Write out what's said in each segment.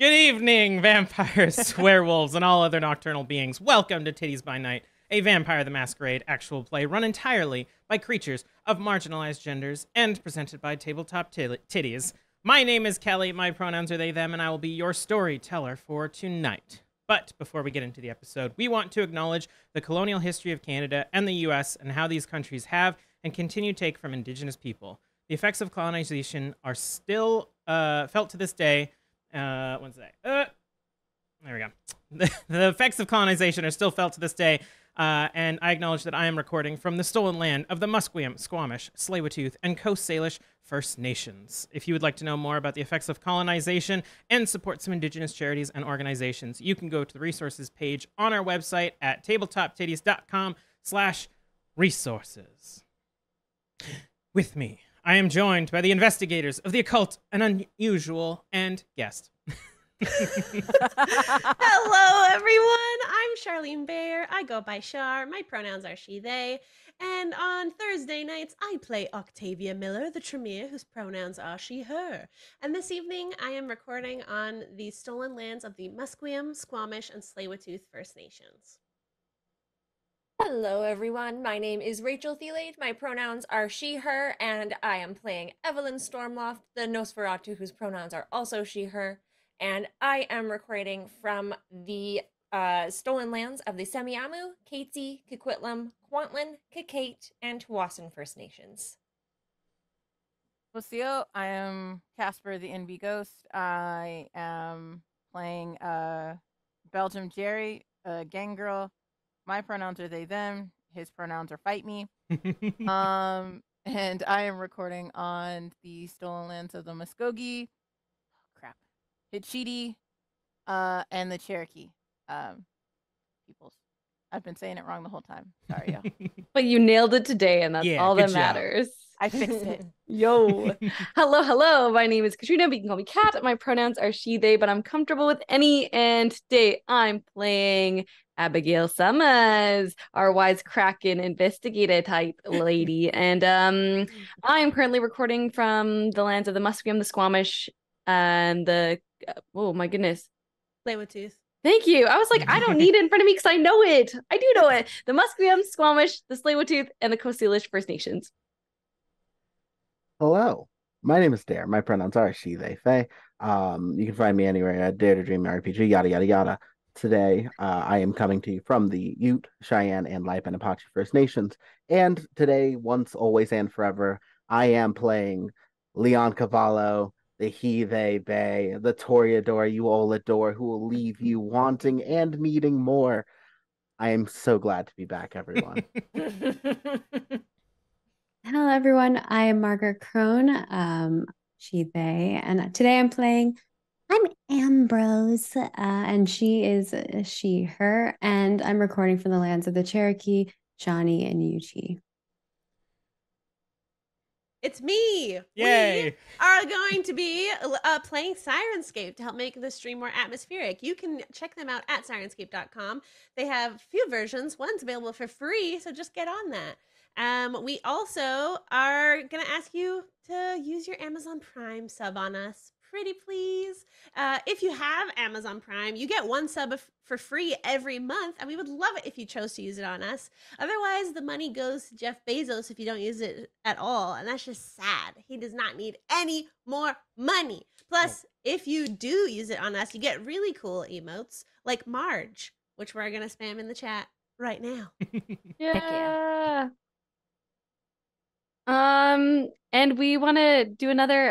Good evening, vampires, werewolves, and all other nocturnal beings. Welcome to Tiddies by Night, a Vampire the Masquerade actual play run entirely by creatures of marginalized genders and presented by Tabletop Tiddies. My name is Kelly, my pronouns are they, them, and I will be your storyteller for tonight. But before we get into the episode, we want to acknowledge the colonial history of Canada and the US and how these countries have and continue to take from Indigenous people. The effects of colonization are still felt to this day. What's that? There we go. The effects of colonization are still felt to this day, and I acknowledge that I am recording from the stolen land of the Musqueam, Squamish, Tsleil-Waututh, and Coast Salish First Nations. If you would like to know more about the effects of colonization and support some Indigenous charities and organizations, you can go to the resources page on our website at tabletoptiddies.com/resources. With me, I am joined by the investigators of the occult and unusual and guest. Hello, everyone. I'm Charlene Bear. I go by Char. My pronouns are she, they. And on Thursday nights, I play Octavia Miller, the Tremere, whose pronouns are she, her. And this evening, I am recording on the stolen lands of the Musqueam, Squamish, and Tsleil-Waututh First Nations. Hello, everyone. My name is Rachel Theilade. My pronouns are she, her, and I am playing Evelyn Stormloft, the Nosferatu, whose pronouns are also she, her. And I am recording from the stolen lands of the Semiahmoo, Katzie, Coquitlam, Kwantlen, Kakate, and Tawasin First Nations. Lucio, I am CasperDaNBGhost. I am playing Belgium Jerry, a gang girl. My pronouns are they, them. His pronouns are fight me. And I am recording on the stolen lands of the Muskogee, Hitchiti, and the Cherokee peoples. I've been saying it wrong the whole time. Sorry, y'all. But you nailed it today, and that's all that matters. I fixed it. Yo. Hello. My name is Katrina, but you can call me Kat. My pronouns are she, they, but I'm comfortable with any. And today I'm playing Abbigail Summers, our wisecracking investigator type lady. And I'm currently recording from the lands of the Musqueam, the Squamish, and the oh my goodness, Tsleil-Waututh. Thank you. I was like, I don't need it in front of me because I know it. I do know it. The Musqueam, Squamish, the Tsleil-Waututh, and the Coast Salish First Nations. Hello, my name is Dare. My pronouns are she, they, they. You can find me anywhere at Dare to Dream RPG, yada, yada, yada. Today, I am coming to you from the Ute, Cheyenne, and Lipe and Apache First Nations. And today, once, always, and forever, I am playing Leon Cavallo, the he, they, they, the Toreador you all adore, who will leave you wanting and needing more. I am so glad to be back, everyone. Hello, everyone. I am Margaret Krohn, she, they, and today I'm Ambrose, and she is she, her, and I'm recording from the lands of the Cherokee, Shawnee, and Yuchi. It's me! Yay! We are going to be playing Syrinscape to help make the stream more atmospheric. You can check them out at Syrinscape.com. They have a few versions. One's available for free, so just get on that. We also are going to ask you to use your Amazon Prime sub on us. Pretty please. If you have Amazon Prime, you get one sub for free every month, and we would love it if you chose to use it on us. Otherwise, the money goes to Jeff Bezos if you don't use it at all, and that's just sad. He does not need any more money. Plus, if you do use it on us, you get really cool emotes like Marge, which we're going to spam in the chat right now. Yeah. And we want to do another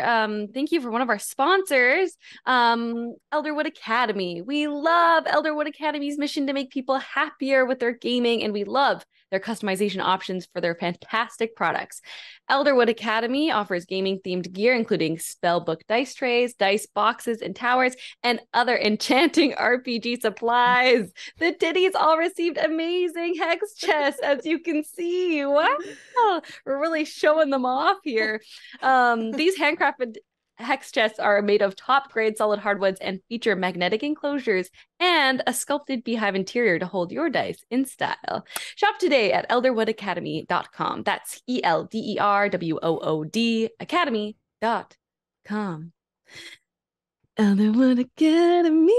thank you for one of our sponsors, Elderwood Academy. We love Elderwood Academy's mission to make people happier with their gaming, and we love their customization options for their fantastic products. Elderwood Academy offers gaming-themed gear, including spellbook dice trays, dice boxes, and towers, and other enchanting RPG supplies. The Tiddies all received amazing hex chests, as you can see. Wow, we're really showing them off here. These handcrafted hex chests are made of top-grade solid hardwoods and feature magnetic enclosures and a sculpted beehive interior to hold your dice in style. Shop today at elderwoodacademy.com. That's ELDERWOOD academy.com. Elderwood Academy.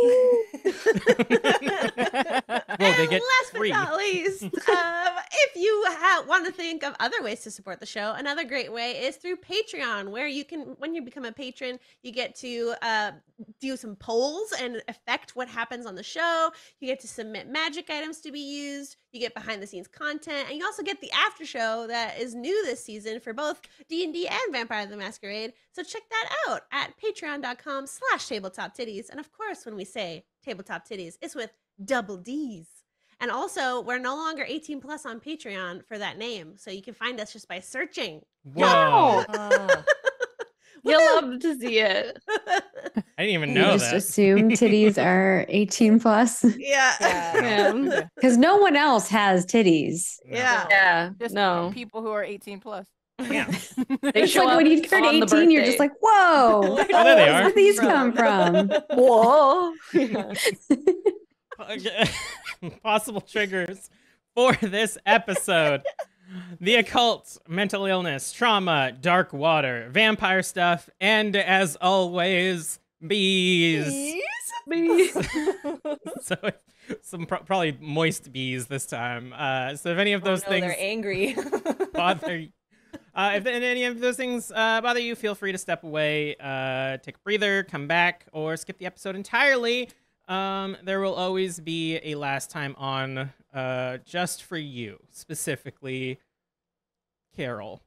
Well, they And get last free. but not least, if you want to think of other ways to support the show, another great way is through Patreon, where you can, when you become a patron, you get to do some polls and affect what happens on the show. You get to submit magic items to be used. You get behind the scenes content, and you also get the after show that is new this season for both D&D and Vampire the Masquerade. So check that out at patreon.com/tabletoptitties. And of course, when we say tabletop titties, it's with double D's. And also, we're no longer 18 plus on Patreon for that name. So you can find us just by searching. Whoa. You'll love to see it. I didn't even You know just that. assume titties are 18 plus Yeah. Yeah. because no one else has titties. Yeah. Yeah. Just No. people who are 18 plus. Yeah. They It's show like when up you turn on the 18, you're just birthday. like, whoa, Oh, there they where are. did these come from? Whoa. Yeah. Okay. Possible triggers for this episode: the occult, mental illness, trauma, dark water, vampire stuff, and as always, bees. So some probably moist bees this time. So if any of those things they're angry. bother you, if any of those things bother you, feel free to step away, take a breather, come back, or skip the episode entirely. There will always be a last time on just for you, specifically Carol.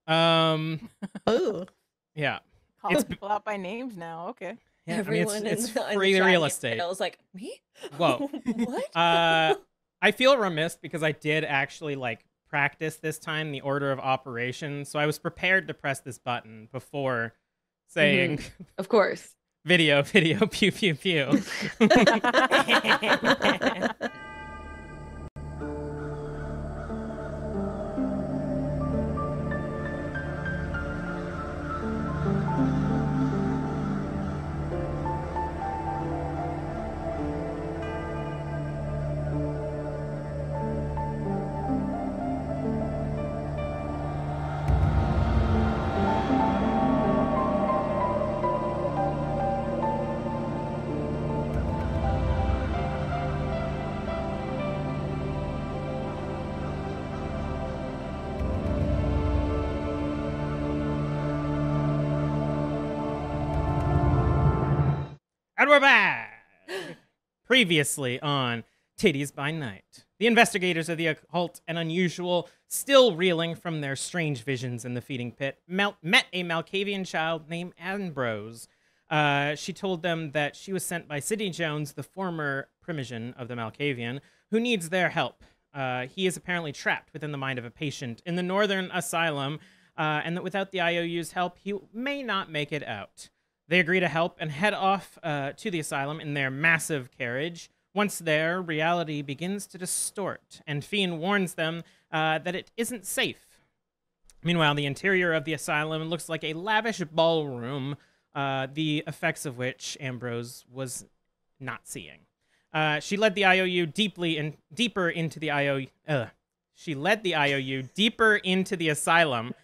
Ooh. Yeah. Call people out by names now. Okay. Yeah, Everyone I mean, it's in the free chat real here, estate. I was like, me? Whoa. What? I feel remiss because I did actually practice this time the order of operations, so I was prepared to press this button before saying Of course. video, pew, pew, pew. And we're back! Previously on Tiddies by Night, the investigators of the occult and unusual, still reeling from their strange visions in the feeding pit, met a Malkavian child named Ambrose. She told them that she was sent by Sidney Jones, the former primogen of the Malkavian, who needs their help. He is apparently trapped within the mind of a patient in the Northern Asylum, and that without the IOU's help, he may not make it out. They agree to help and head off to the asylum in their massive carriage. Once there, reality begins to distort, and Fiend warns them that it isn't safe. Meanwhile, the interior of the asylum looks like a lavish ballroom, the effects of which Ambrose was not seeing. She led the IOU deeper into the asylum,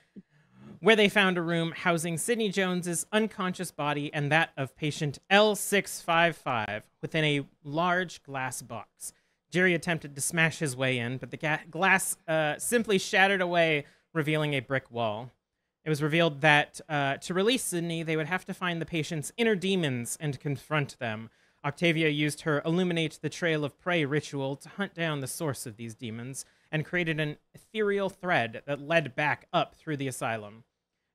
where they found a room housing Sidney Jones's unconscious body and that of patient L655 within a large glass box. Jerry attempted to smash his way in, but the glass simply shattered away, revealing a brick wall. It was revealed that to release Sidney, they would have to find the patient's inner demons and confront them. Octavia used her Illuminate the Trail of Prey ritual to hunt down the source of these demons and created an ethereal thread that led back up through the asylum.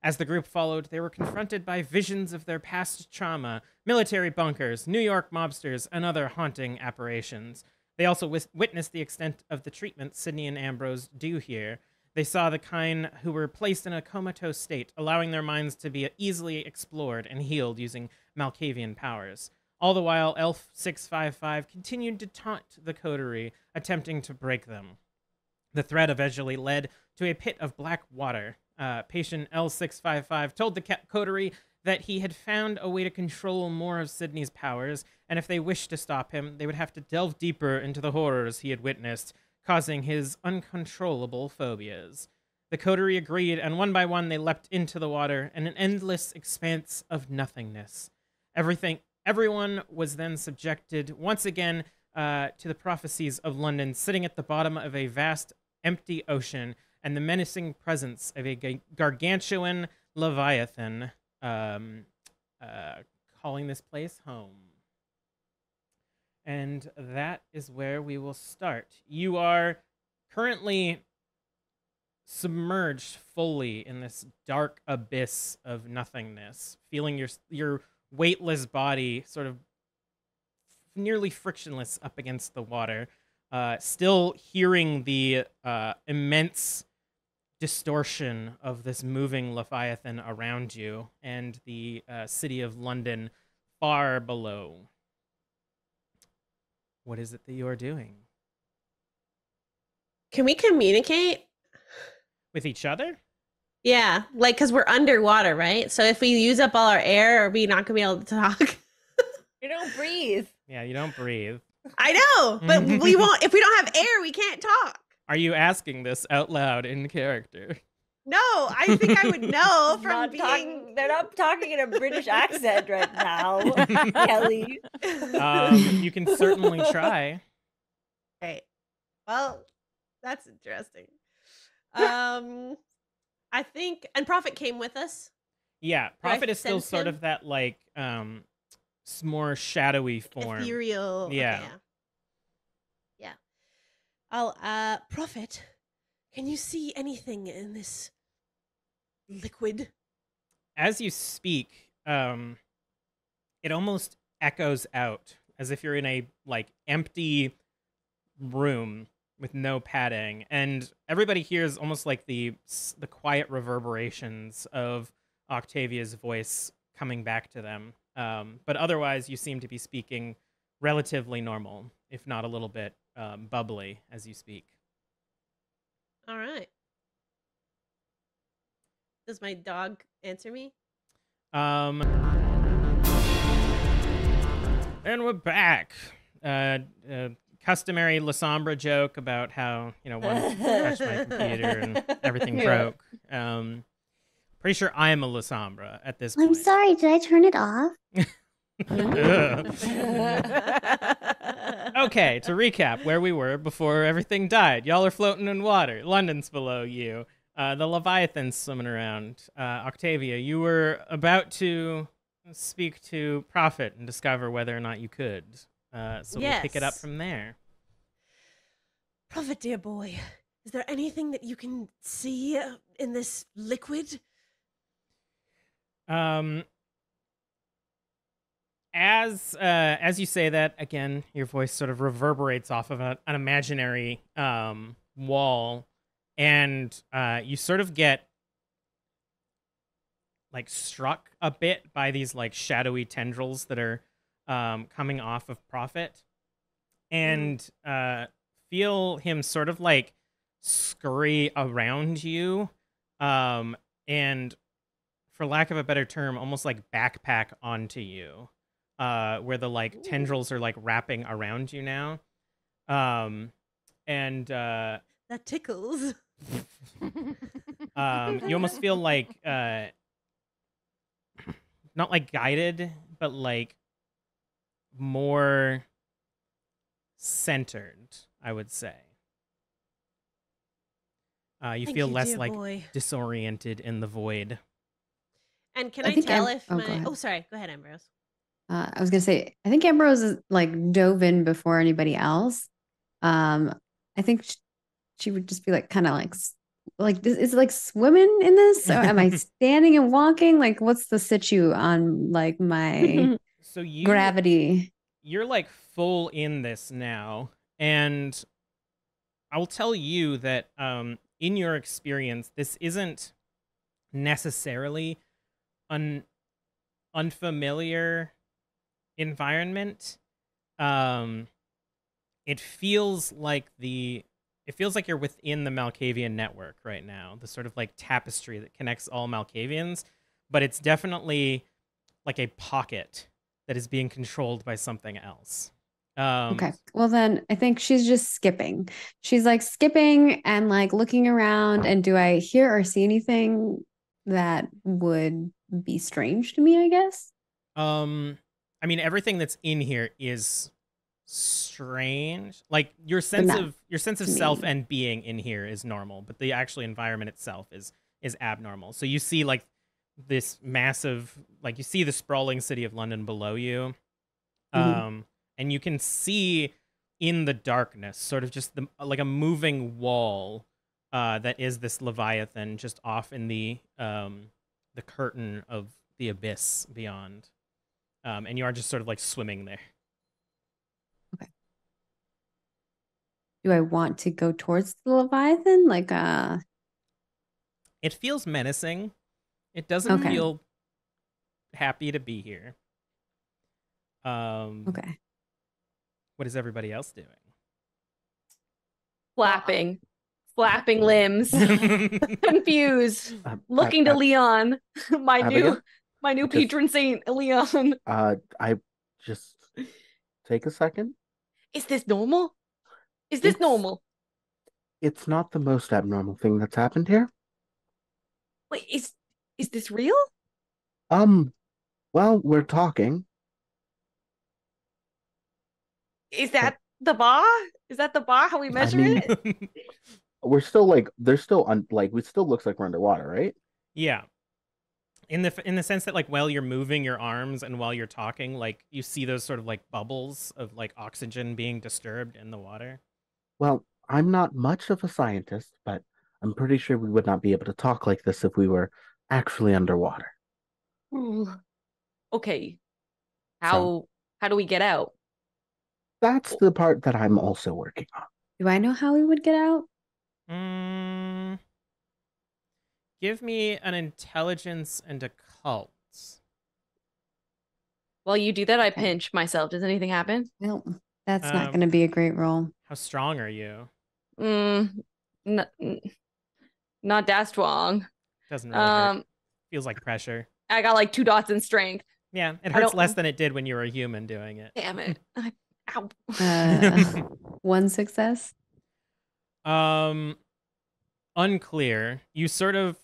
As the group followed, they were confronted by visions of their past trauma, military bunkers, New York mobsters, and other haunting apparitions. They also witnessed the extent of the treatment Sidney and Ambrose do here. They saw the kind who were placed in a comatose state, allowing their minds to be easily explored and healed using Malkavian powers. All the while, Elf 655 continued to taunt the coterie, attempting to break them. The thread eventually led to a pit of black water. Patient L655 told the coterie that he had found a way to control more of Sidney's powers, and if they wished to stop him, they would have to delve deeper into the horrors he had witnessed, causing his uncontrollable phobias. The coterie agreed, and one by one they leapt into the water in an endless expanse of nothingness. Everyone was then subjected once again to the prophecies of London, sitting at the bottom of a vast, empty ocean, and the menacing presence of a gargantuan leviathan, calling this place home. And that is where we will start. You are currently submerged fully in this dark abyss of nothingness, feeling your weightless body sort of nearly frictionless up against the water, still hearing the immense distortion of this moving leviathan around you and the city of London far below. What is it that you are doing? Can we communicate? With each other? Yeah, like, because we're underwater, right? So if we use up all our air, are we not going to be able to talk? You don't breathe. Yeah, you don't breathe. I know, but we won't. If we don't have air, we can't talk. Are you asking this out loud in character? No, I think I would know from being... They're not talking in a British accent right now, Kelly. You can certainly try. Okay. Well, that's interesting. I think, and Prophet came with us. Yeah, Do I Prophet is still sense sort him? of that like more shadowy form. Ethereal. Yeah. Okay, yeah. I'll Prophet, can you see anything in this liquid? As you speak, it almost echoes out as if you're in a like empty room with no padding, and everybody hears almost like the quiet reverberations of Octavia's voice coming back to them. But otherwise, you seem to be speaking relatively normal, if not a little bit bubbly as you speak. All right. Does my dog answer me? And we're back. Customary La Sombra joke about how, one crashed my computer and everything broke. Pretty sure I am a La Sombra at this point. I'm sorry, did I turn it off? Okay, to recap where we were before everything died. Y'all are floating in water. London's below you. The Leviathan's swimming around. Octavia, you were about to speak to Prophet and discover whether or not you could. So we'll pick it up from there. Prophet, dear boy, is there anything that you can see in this liquid? As you say that, again, your voice sort of reverberates off of an imaginary wall, and you sort of get like struck a bit by these like shadowy tendrils that are coming off of Prophet, and feel him sort of like scurry around you, and for lack of a better term, almost like backpack onto you, where the like tendrils are like wrapping around you now, and that tickles. You almost feel like not like guided, but like more centered, I would say. You feel less like disoriented in the void. And can I tell if go my... ahead. Oh, sorry. Go ahead, Ambrose. I was gonna say, I think Ambrose is like dove in before anybody else. I think she would just be like, kind of like this is like swimming in this. Or am I standing and walking? Like, what's the situ on like my So gravity? You're like full in this now, and I'll tell you that in your experience, this isn't necessarily an unfamiliar environment. It feels like you're within the Malkavian network right now, the sort of like tapestry that connects all Malkavians, but it's definitely like a pocket that is being controlled by something else. Okay. Well, then I think she's just skipping. She's like skipping and like looking around. And do I hear or see anything that would be strange to me, I guess? I mean, everything that's in here is strange. Like your But sense not of to self me. and being in here is normal, but the actual environment itself is abnormal. So you see like this massive, like you see the sprawling city of London below you, Mhm. and you can see in the darkness sort of just like a moving wall that is this Leviathan just off in the curtain of the abyss beyond. And you are just sort of like swimming there. Okay. Do I want to go towards the Leviathan? Like, It feels menacing. It doesn't okay, feel happy to be here. okay. What is everybody else doing? Flapping limbs, confused, looking to Ab- Leon, my Abigail? new Just- patron saint, Leon. I just take a second. Is this normal? Is this It's- normal? It's not the most abnormal thing that's happened here. Wait, is this real? Well, we're talking. Is that the bar? Is that the bar? How we measure mean- it? We're still like, there's still we still looks like we're underwater, right? Yeah. In the sense that like while you're moving your arms and while you're talking, like you see those sort of like bubbles of like oxygen being disturbed in the water. Well, I'm not much of a scientist, but I'm pretty sure we would not be able to talk like this if we were actually underwater. Ooh. Okay. How do we get out? That's the part that I'm also working on. Do I know how we would get out? Give me an intelligence and occult. While you do that, I Okay. pinch myself. Does anything happen? Well, that's not Um, going to be a great roll. How strong are you? Not that strong. Doesn't really hurt. Feels like pressure. I got like 2 dots in strength. Yeah, it I hurts don't- less than it did when you were a human doing it. Damn it. Ow. One success. Unclear. You sort of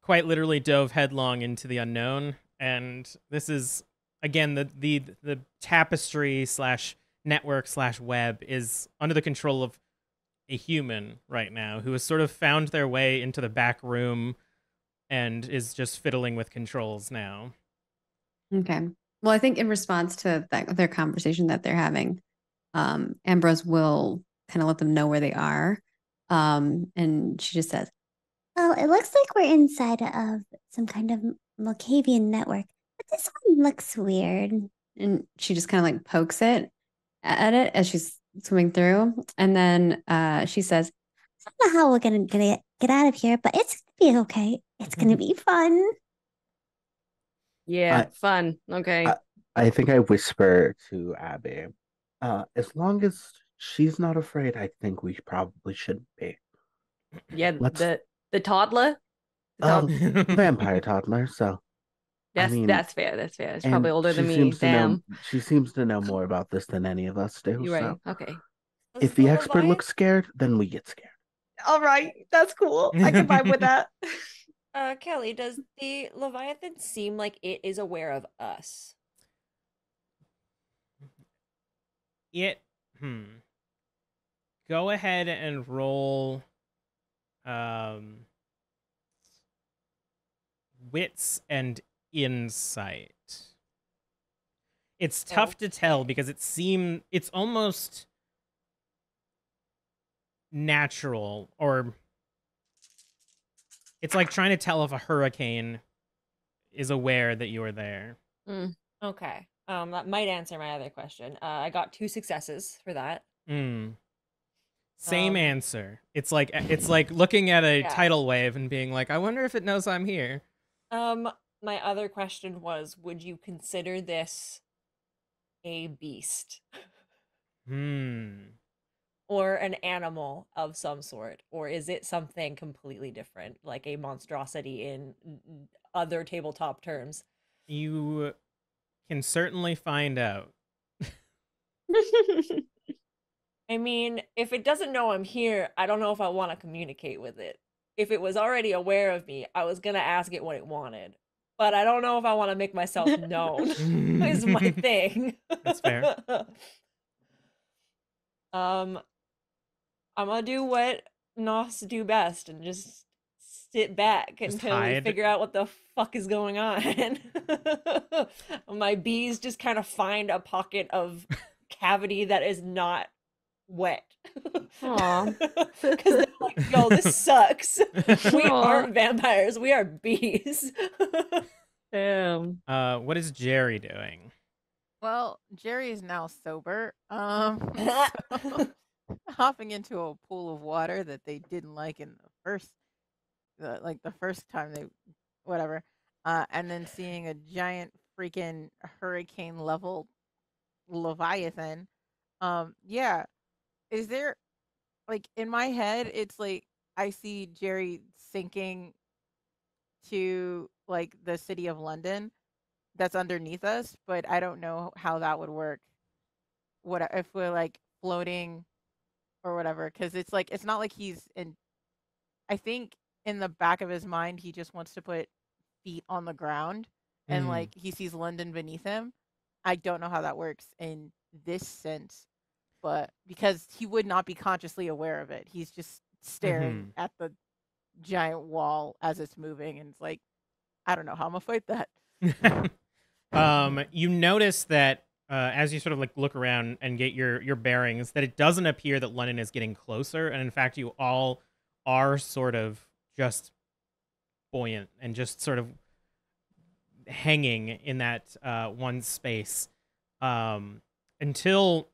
quite literally dove headlong into the unknown, and this is again the tapestry slash network slash web is under the control of a human right now who has sort of found their way into the back room and is just fiddling with controls now. Okay. Well, I think in response to their conversation that they're having, Ambrose will kind of let them know where they are. And she just says, "Oh, it looks like we're inside of some kind of Malkavian network, but this one looks weird." and she just kind of like pokes it at it as she's swimming through. And then she says, "I don't know how we're gonna get out of here, but it's gonna be okay. It's gonna be fun." Yeah, fun. Okay. I think I whisper to Abby, as long as she's not afraid, I think we probably shouldn't be. Yeah, let's- the toddler. Vampire toddler, so That's I mean, that's fair. That's fair. It's and probably older she than me. seems to Damn. know, she seems to know more about this than any of us do. You're right. So Okay. if the expert looks scared, then we get scared. All right. That's cool. I can vibe with that. Kelly, does the Leviathan seem like it is aware of us? Go ahead and roll wits and insight. It's tough to tell because it's almost natural, or it's like trying to tell if a hurricane is aware that you are there. Okay. That might answer my other question. I got 2 successes for that. Same answer. It's like looking at a tidal wave and being like, I wonder if it knows I'm here. My other question was, would you consider this a beast? Or an animal of some sort? Or is it something completely different, like a monstrosity in other tabletop terms? You can certainly find out. I mean, if it doesn't know I'm here, I don't know if I want to communicate with it. If it was already aware of me, I was gonna ask it what it wanted. but I don't know if I want to make myself known. Is my thing. That's fair. I'm gonna do what Nos do best and just sit back Just until we hide. figure out what the fuck is going on. My bees just kind of find a pocket of cavity that is not wet. Aw. Because they're like, yo, this sucks. We Aw. aren't vampires, we are bees. Damn. What is Jerry doing? Well, Jerry is now sober. So hopping into a pool of water that they didn't like in the first time they, whatever, and then seeing a giant freaking hurricane level Leviathan. Yeah. Is there, like, in my head, it's like I see Jerry sinking to like the city of London that's underneath us, but I don't know how that would work. What if we're like floating or whatever? Because it's like it's not like he's in. I think in the back of his mind, he just wants to put feet on the ground, and Mm. like he sees London beneath him. I don't know how that works in this sense, but because he would not be consciously aware of it, he's just staring at the giant wall as it's moving, and it's like, I don't know how I'm gonna fight that. You notice that as you sort of like look around and get your bearings, that it doesn't appear that London is getting closer, and in fact, you all are sort of just buoyant and just sort of hanging in that one space until,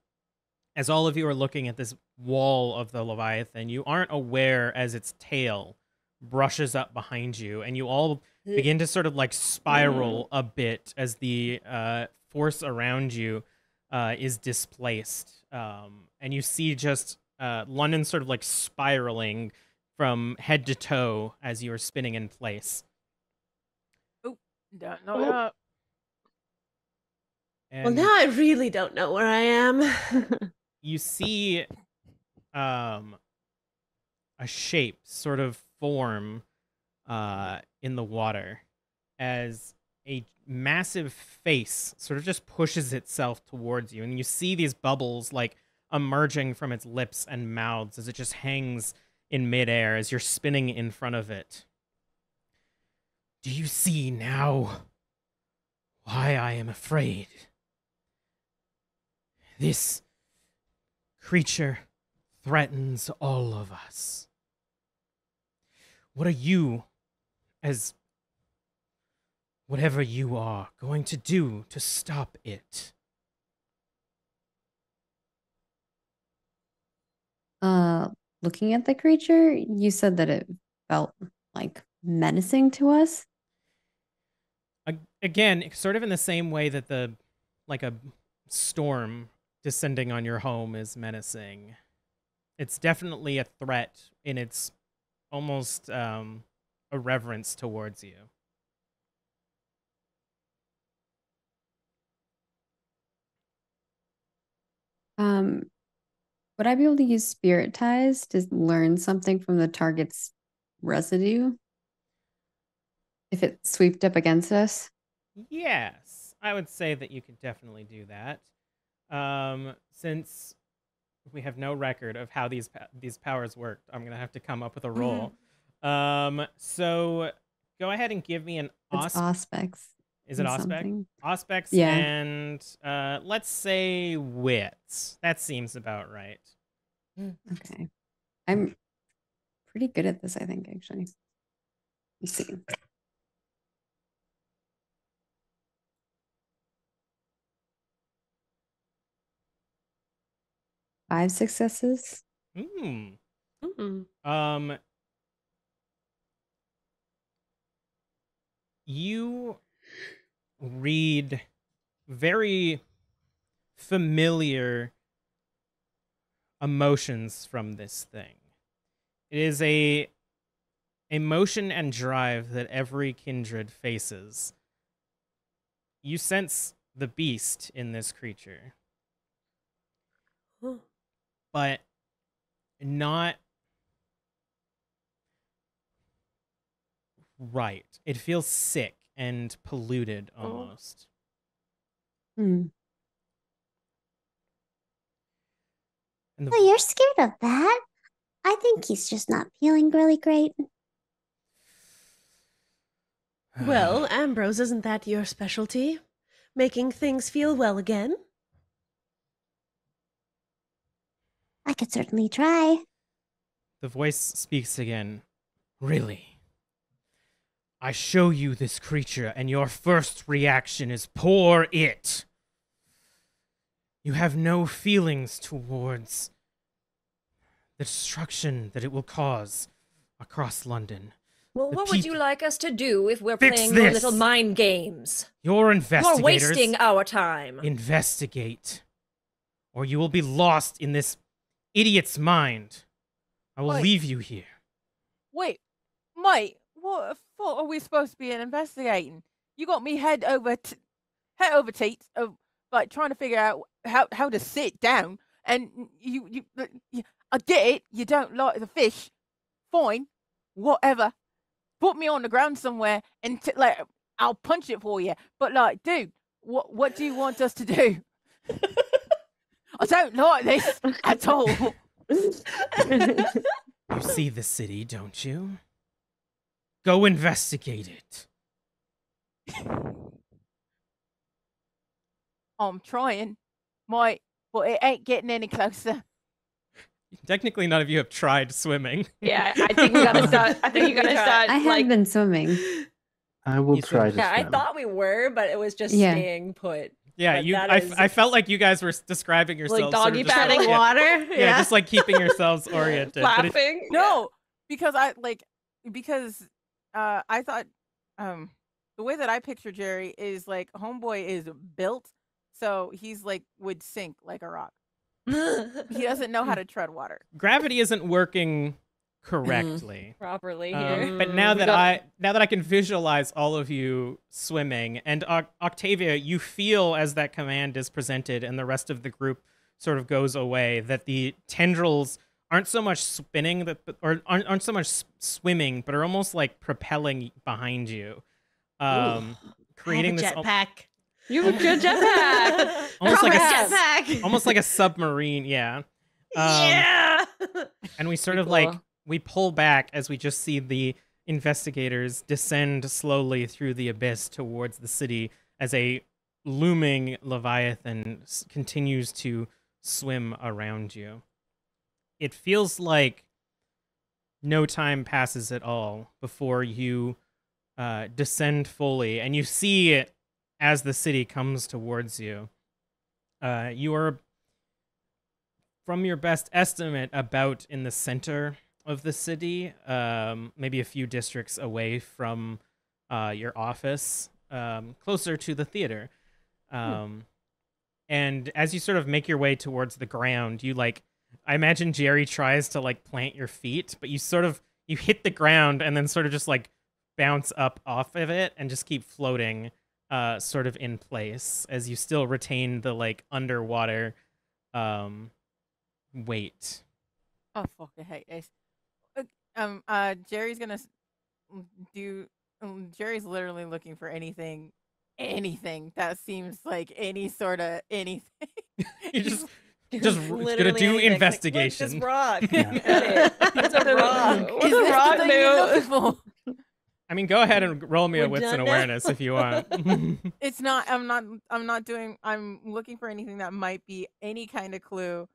as all of you are looking at this wall of the Leviathan, you aren't aware as its tail brushes up behind you, and you all begin to sort of like spiral a bit as the force around you is displaced. And you see just London sort of like spiraling from head to toe as you are spinning in place. Don't know. And Well, now I really don't know where I am. you see a shape sort of form in the water as a massive face sort of just pushes itself towards you, and you see these bubbles like emerging from its lips and mouths as it just hangs in midair as you're spinning in front of it. Do you see now why I am afraid? This creature threatens all of us. What are you, as whatever you are, going to do to stop it? Looking at the creature, you said that it felt like menacing to us. Again, sort of in the same way that like a storm descending on your home is menacing. It's definitely a threat in its almost a reverence towards you. Would I be able to use spirit ties to learn something from the target's residue if it swept up against us? Yes, I would say that you could definitely do that. Since we have no record of how these powers worked, I'm gonna have to come up with a roll. So go ahead and give me an It's Auspex. Is it and Auspex? something. Auspex Yeah. and let's say wits. That seems about right. Okay. I'm pretty good at this, I think, actually. Let's see. Five successes. Mm. Mm-mm. You read very familiar emotions from this thing. It is a emotion and drive that every kindred faces. You sense the beast in this creature, Huh. but not right. It feels sick. and polluted almost. Hmm. And Oh, you're scared of that? I think he's just not feeling really great. Well, Ambrose, isn't that your specialty? Making things feel well again? I could certainly try. The voice speaks again. Really? I show you this creature, and your first reaction is pour it. You have no feelings towards the destruction that it will cause across London. Well, The what would you people- like us to do if we're Fix playing your this! little mind games? Your You're investigators wasting our time. investigate, or you will be lost in this idiot's mind. I will Wait. leave you here. Wait, mate, what thought are we supposed to be investigating? You got me head over Teitz of like trying to figure out how to sit down, and you I get it. You don't like the fish, fine, whatever. Put me on the ground somewhere and like I'll punch it for you. But like, dude, what do you want us to do? I don't like this at all. You see the city, don't you? Go investigate it. I'm trying, but it ain't getting any closer. Technically, none of you have tried swimming. Yeah, I think we gotta start. I think you gotta start. I have like, been swimming. I will You try to Yeah, I swim. thought we were, but it was just Yeah. staying put. Yeah, But you. that is- I felt like you guys were describing yourselves. sort of doggy just paddling yeah, water? Yeah, just like keeping yourselves oriented. But it- laughing. No, because I thought the way that I picture Jerry is like homeboy is built, so he's like would sink like a rock. He doesn't know how to tread water. gravity isn't working correctly. Properly here. But now We that got- I can visualize all of you swimming, and Octavia, you feel as that command is presented, and the rest of the group sort of goes away, that the tendrils aren't so much spinning, or aren't so much swimming, but are almost like propelling behind you, creating this jetpack. You have a good jetpack. almost like a jetpack. almost like a submarine. Yeah. Yeah. And we sort of Cool. like we pull back as we just see the investigators descend slowly through the abyss towards the city as a looming leviathan continues to swim around you. It feels like no time passes at all before you descend fully, and you see it as the city comes towards you. You are, from your best estimate, about in the center of the city, maybe a few districts away from your office, closer to the theater. And as you sort of make your way towards the ground, you I imagine Jerry tries to plant your feet, but you hit the ground and then sort of just bounce up off of it and just keep floating sort of in place as you still retain the underwater weight. Oh fuck, I hate this. Jerry's gonna do. Jerry's literally looking for anything that seems like any sort of anything. You just Literally gonna do anything. investigation. Look, this rock. Yeah. It's a rock. What's Is a this rock the thing you're looking do? for? I mean, go ahead and roll me a We're wits and done now? awareness if you want. It's not. I'm not doing. I'm looking for anything that might be any kind of clue.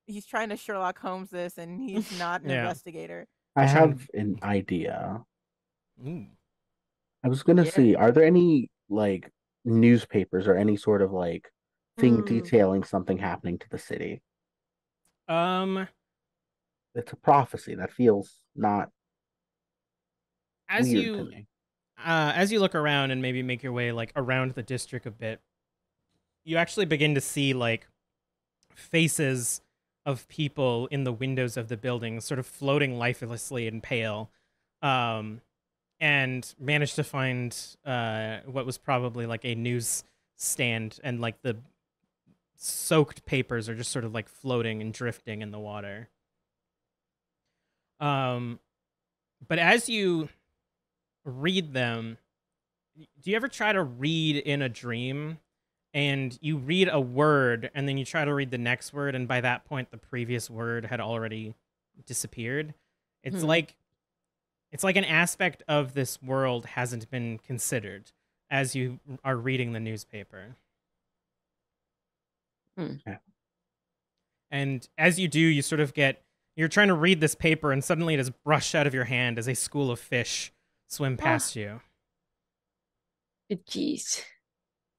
He's trying to Sherlock Holmes this, and he's not an Yeah. investigator. I Trying- have an idea. Ooh. I was gonna Yeah. see, are there any newspapers or any sort of thing detailing something happening to the city? It's a prophecy that feels not As weird you to me. as you look around and maybe make your way around the district a bit, you actually begin to see faces of people in the windows of the buildings sort of floating lifelessly and pale, and managed to find what was probably a news stand, and the soaked papers are just sort of floating and drifting in the water. But as you read them, do you ever try to read in a dream and you read a word and then you try to read the next word and by that point the previous word had already disappeared? It's like an aspect of this world hasn't been considered as you are reading the newspaper. Yeah. And as you do, you sort of you're trying to read this paper and suddenly it is brushed out of your hand as a school of fish swim past you. Jeez.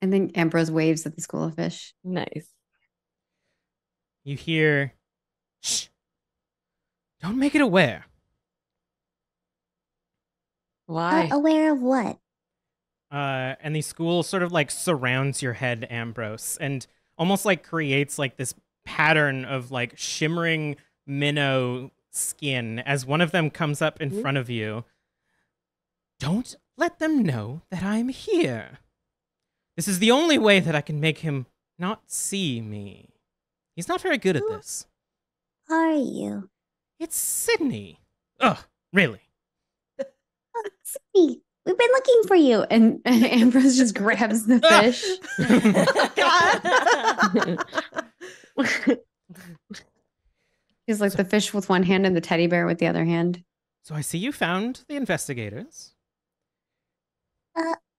And then Ambrose waves at the school of fish. Nice. You hear, "Shh, don't make it aware." Why? Aware of what? And the school sort of like surrounds your head, Ambrose, and almost like creates like this pattern of like shimmering minnow skin as one of them comes up in front of you. "Don't let them know that I'm here. This is the only way that I can make him not see me. He's not very good at this." Who are you? "It's Sydney." "Ugh, really?" Oh, Sydney, we've been looking for you. And Ambrose just grabs the fish. He's like the fish with one hand and the teddy bear with the other hand. "So I see you found the investigators."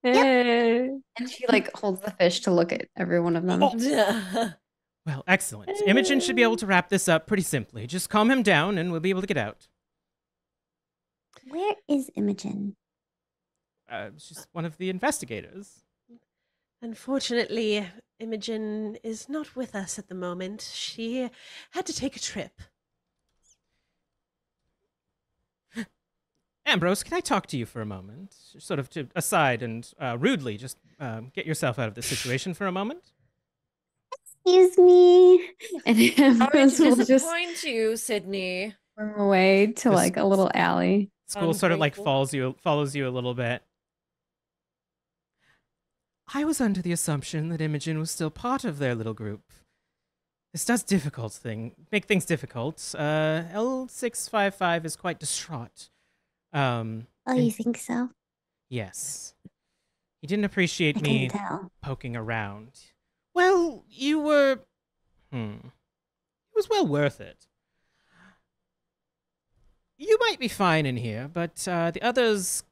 Hey. And she like holds the fish to look at every one of them. Well, excellent. Imogen should be able to wrap this up pretty simply. Just calm him down and we'll be able to get out. Where is Imogen? She's one of the investigators. Unfortunately, Imogen is not with us at the moment. She had to take a trip. Ambrose, can I talk to you for a moment? Sort of to aside and rudely, just get yourself out of this situation for a moment. Excuse me. And Sorry Ambrose to will just disappoint you, Sydney. swim away to like a little alley. School sort of like Ungrateful. follows you a little bit. "I was under the assumption that Imogen was still part of their little group. This does make things difficult. L655 is quite distraught. Oh, you think so? Yes. He didn't appreciate I me can tell. poking around. Well, you were... It was well worth it. You might be fine in here, but the others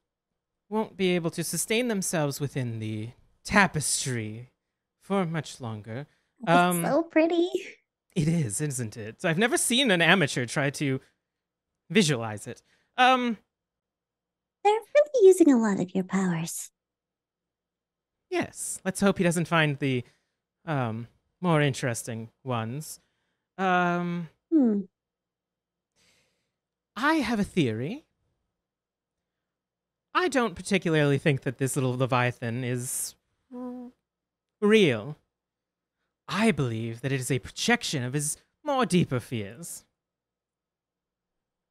won't be able to sustain themselves within the tapestry for much longer. It's so pretty. It is, isn't it? I've never seen an amateur try to visualize it. They're really using a lot of your powers. Yes. Let's hope he doesn't find the more interesting ones. I have a theory. I don't particularly think that this little Leviathan is real. I believe that it is a projection of his more deeper fears.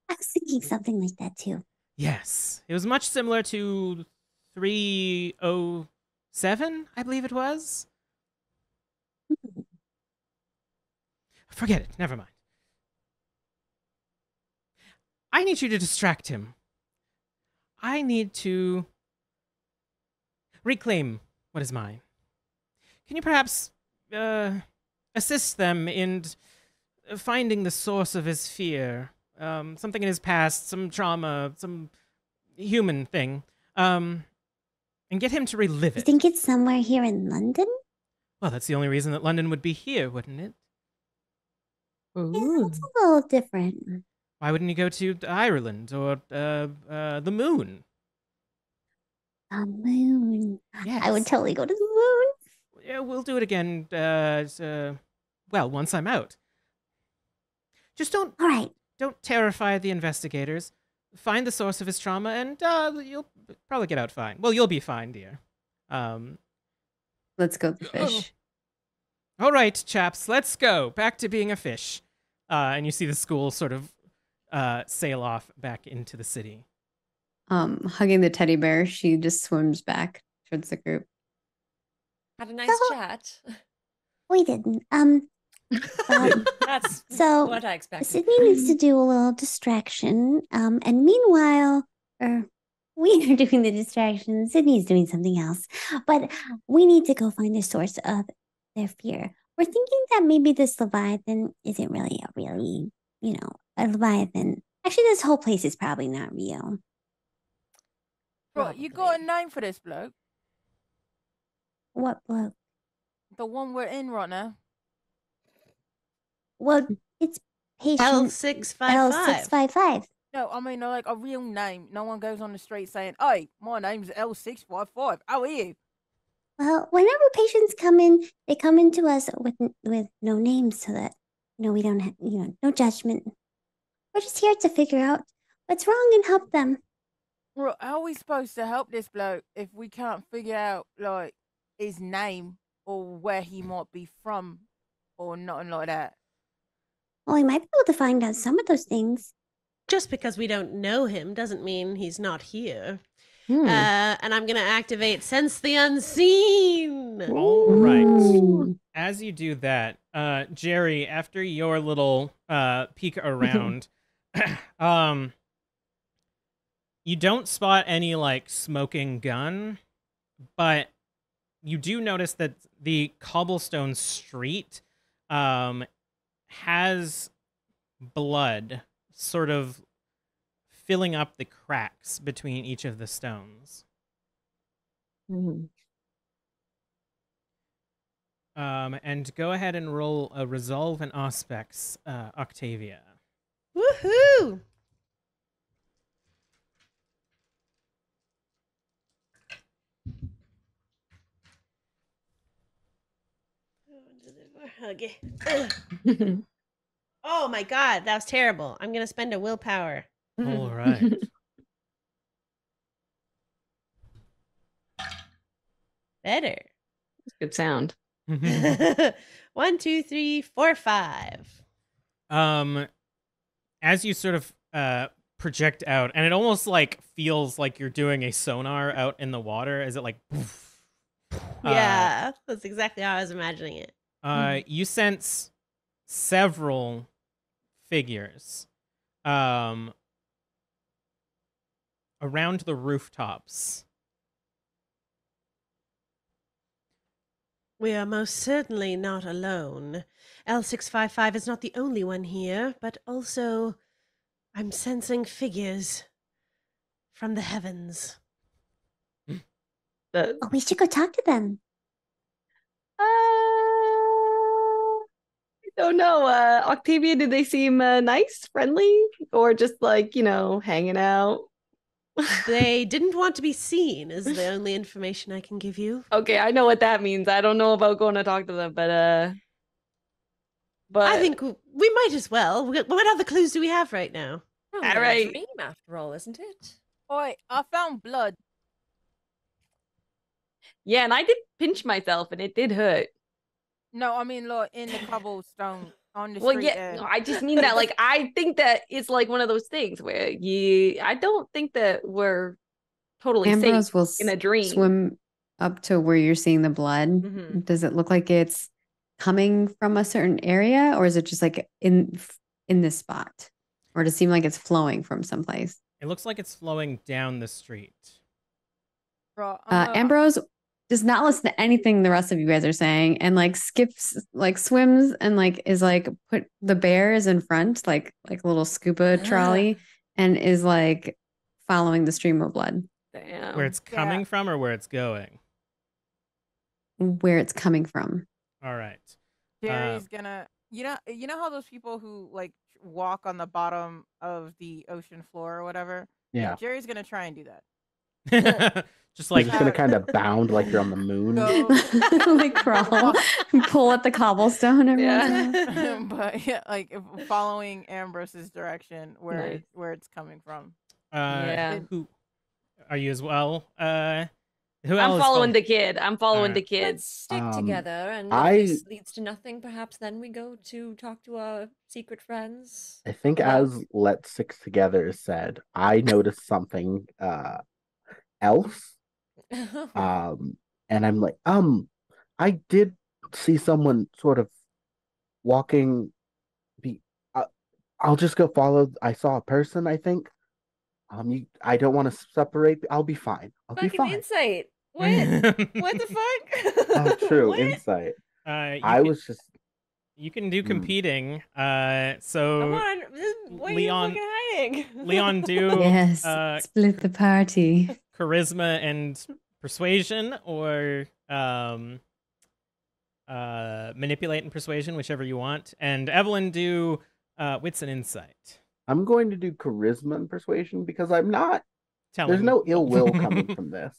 I was thinking something like that too. Yes. It was much similar to 307, I believe it was. Forget it. Never mind. I need you to distract him. I need to reclaim what is mine. Can you perhaps assist them in finding the source of his fear? Something in his past, some trauma, some human thing, and get him to relive You it. think it's somewhere here in London? Well, that's the only reason that London would be here, wouldn't it? Yeah, that's a little different. Why wouldn't you go to Ireland or the moon? The moon. Yes. I would totally go to the moon. Yeah, we'll do it again. Well, once I'm out. Just All right. don't terrify the investigators. Find the source of his trauma, and you'll probably get out fine. Well, you'll be fine, dear. Let's go with the fish. All right, chaps, let's go. Back to being a fish. And you see the school sort of sail off back into the city. Hugging the teddy bear, she just swims back towards the group. Had a nice chat. We didn't. That's So what I expected. Sydney needs to do a little distraction. And meanwhile, We are doing the distractions. Sydney's doing something else. But we need to go find the source of their fear. We're thinking that maybe this Leviathan isn't really a Leviathan. Actually, this whole place is probably not real. Bro, you got a name for this bloke? What bloke? The one we're in right now. Well, it's patient L655. L655. No, I mean like a real name. No one goes on the street saying, "Hey, my name's L655. How are you?" Well, whenever patients come in, they come into us with no names, so that we don't have no judgment. We're just here to figure out what's wrong and help them. Well, how are we supposed to help this bloke if we can't figure out like his name or where he might be from or nothing like that? Well, we might be able to find out some of those things. Just because we don't know him doesn't mean he's not here. Hmm. And I'm going to activate Sense the Unseen. All right. As you do that, Jerry, after your little peek around, you don't spot any like smoking gun, but you do notice that the cobblestone street has blood sort of filling up the cracks between each of the stones. And go ahead and roll a resolve and aspects, Octavia. Woohoo! Okay. Oh my god, that was terrible. I'm gonna spend a willpower. All right. Better. Good sound. 1, 2, 3, 4, 5. As you sort of project out, and it almost like feels like you're doing a sonar out in the water. Is it like? Yeah, that's exactly how I was imagining it. You sense several figures around the rooftops. We are most certainly not alone. L655 is not the only one here, but also I'm sensing figures from the heavens. Oh, we should go talk to them. I don't know. Octavia, did they seem nice, friendly, or just like, hanging out? They didn't want to be seen is the only information I can give you. Okay, I know what that means. I don't know about going to talk to them, but I think we might as well. What other clues do we have right now? Oh, All a right. dream after all, isn't it? Oi, I found blood. yeah, and I did pinch myself, and it did hurt. No, I mean like in the cobblestone on the Well, street. yeah, no, I just mean that. Like, I think that it's like one of those things where I don't think that we're totally Ambrose safe will in a dream. swim up to where you're seeing the blood. Mhm. Does it look like it's coming from a certain area, or is it just like in this spot, or does it seem like it's flowing from someplace? It looks like it's flowing down the street. Bro, Ambrose does not listen to anything the rest of you guys are saying, and like skips, like swims, and like is like put the bear is in front, like a little scuba trolley, and is like following the stream of blood. Damn. Where it's coming from or where it's going? Where it's coming from. All right. Jerry's gonna, you know how those people who like walk on the bottom of the ocean floor or whatever? Yeah. Jerry's gonna try and do that. Just You're like just gonna kind of bound like you're on the moon. Go, Like crawl, pull at the cobblestone every once in a while. but yeah, like following Ambrose's direction where Nice. where it's coming from. Yeah. Who are you as well? Who I'm else? following the kid. I'm following the Let's kids. stick together, and I- if this leads to nothing, perhaps then we go to talk to our secret friends. I think as Let's Six Together is said, I noticed something else. And I'm like, I did see someone sort of walking. I'll just go follow. I saw a person, I think. I don't want to separate. I'll be fine. I'll be Fucking fine. insight. What? What the fuck? Oh, true. What? Insight. You was just. You can do competing. Come So on. Why Leon- are you fucking hiding? Leon, do Yes, split the party. charisma and persuasion, or manipulate and persuasion, whichever you want. And Evelyn, do wits and insight. I'm going to do charisma and persuasion because I'm not. Telling. There's no ill will coming from this.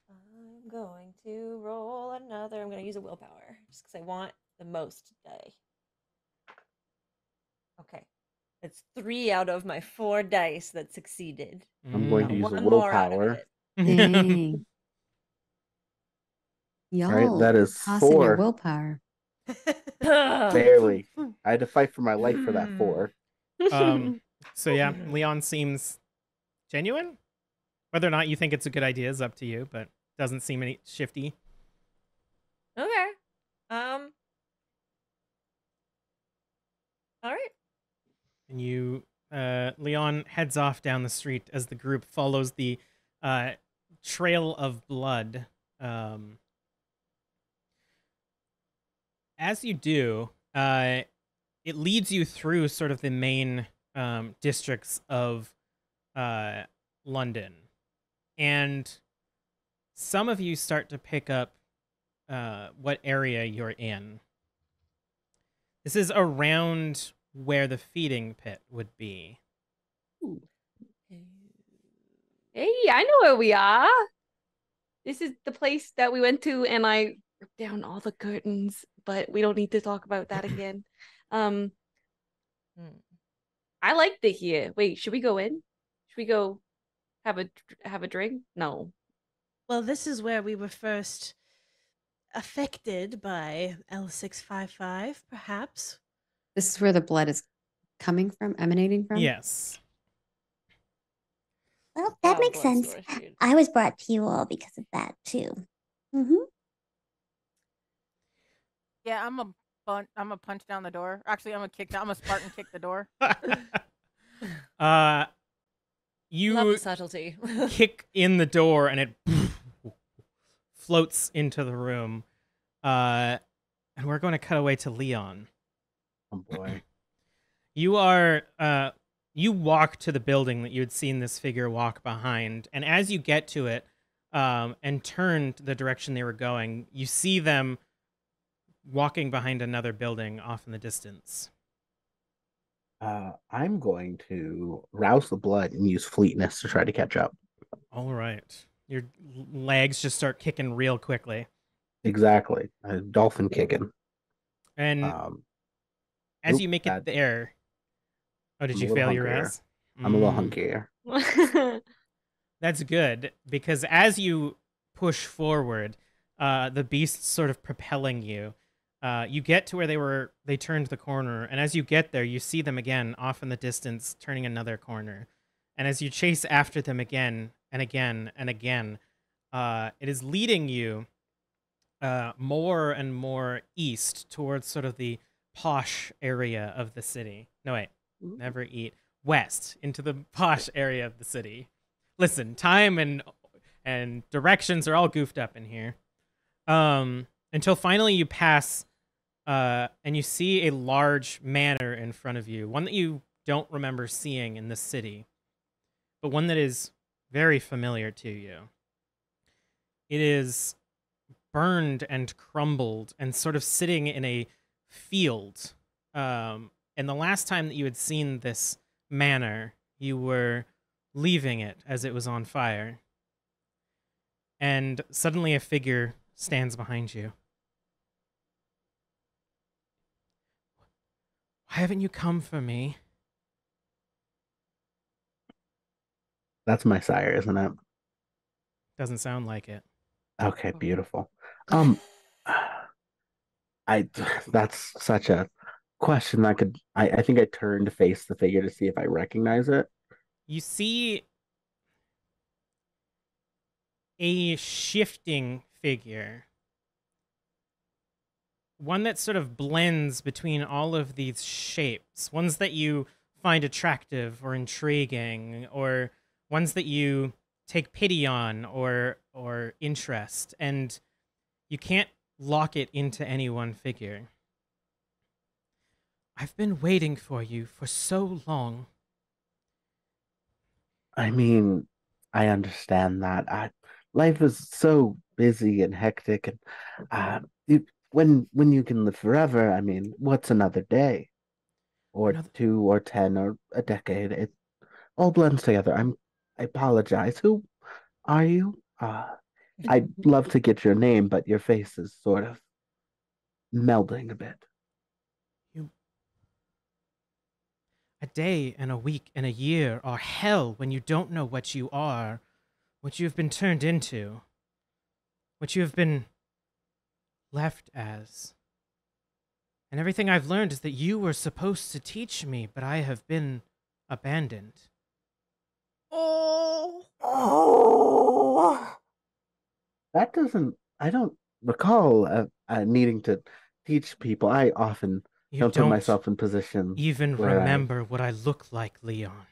I'm going to roll another. I'm going to use a willpower just because I want the most today. Okay. It's 3 out of my 4 dice that succeeded. I'm going to use a One more out of willpower. it. Dang. Y'all Right, that is tossing your 4. willpower. Barely. I had to fight for my life for that 4. So yeah, Leon seems genuine. Whether or not you think it's a good idea is up to you, but doesn't seem any shifty. Okay. All right. And you, Leon heads off down the street as the group follows the trail of blood. As you do, it leads you through sort of the main districts of London. And some of you start to pick up what area you're in. This is around where the feeding pit would be. Hey, I know where we are. This is the place that we went to, and I ripped down all the curtains, but we don't need to talk about that again. I liked it here. Wait, should we go in? Should we go have a drink? No. Well, this is where we were first affected by L655, perhaps. This is where the blood is coming from, emanating from? Yes. Well, that Oh, makes blood sense. source, dude. I was brought to you all because of that too. Mm-hmm. Yeah, I'm a punch down the door. Actually, I'm a Spartan kick the door. You Love the subtlety. kick in the door and it floats into the room. And we're going to cut away to Leon. Oh boy. You are you walk to the building that you had seen this figure walk behind, and as you get to it and turn the direction they were going, you see them walking behind another building off in the distance. I'm going to rouse the blood and use fleetness to try to catch up. All right. Your legs just start kicking real quickly. Exactly. Dolphin kicking. And as you make it there... Oh, did I'm you a little fail your hunkier. ass? I'm a little hunkier. That's good, because as you push forward, the beast's sort of propelling you. You get to where they turned the corner, and as you get there, you see them again off in the distance, turning another corner. And as you chase after them again and again and again, it is leading you more and more east towards sort of the posh area of the city. No, wait. Never eat. West, into the posh area of the city. Listen, time and directions are all goofed up in here. Until finally you pass and you see a large manor in front of you. One that you don't remember seeing in this city, but one that is very familiar to you. It is burned and crumbled and sort of sitting in a field. And the last time that you had seen this manor, you were leaving it as it was on fire. And suddenly a figure stands behind you. Why haven't you come for me? That's my sire, isn't it? Doesn't sound like it. Okay, beautiful. That's such a question that I think I turned to face the figure to see if I recognize it. You see a shifting figure. One that sort of blends between all of these shapes. Ones that you find attractive or intriguing, or ones that you take pity on or interest, and you can't lock it into any one figure. I've been waiting for you for so long. I mean, I understand that. Life is so busy and hectic, and when you can live forever, I mean, what's another day, or 2, or 10, or a decade? It all blends together. I apologize. Who are you? I'd love to get your name, but your face is sort of melding a bit. A day and a week and a year are hell when you don't know what you are, what you have been turned into, what you have been left as. And everything I've learned is that you were supposed to teach me, but I have been abandoned. Oh. I don't recall needing to teach people. I often You don't put don't myself in positions even where remember what I look like, Leon.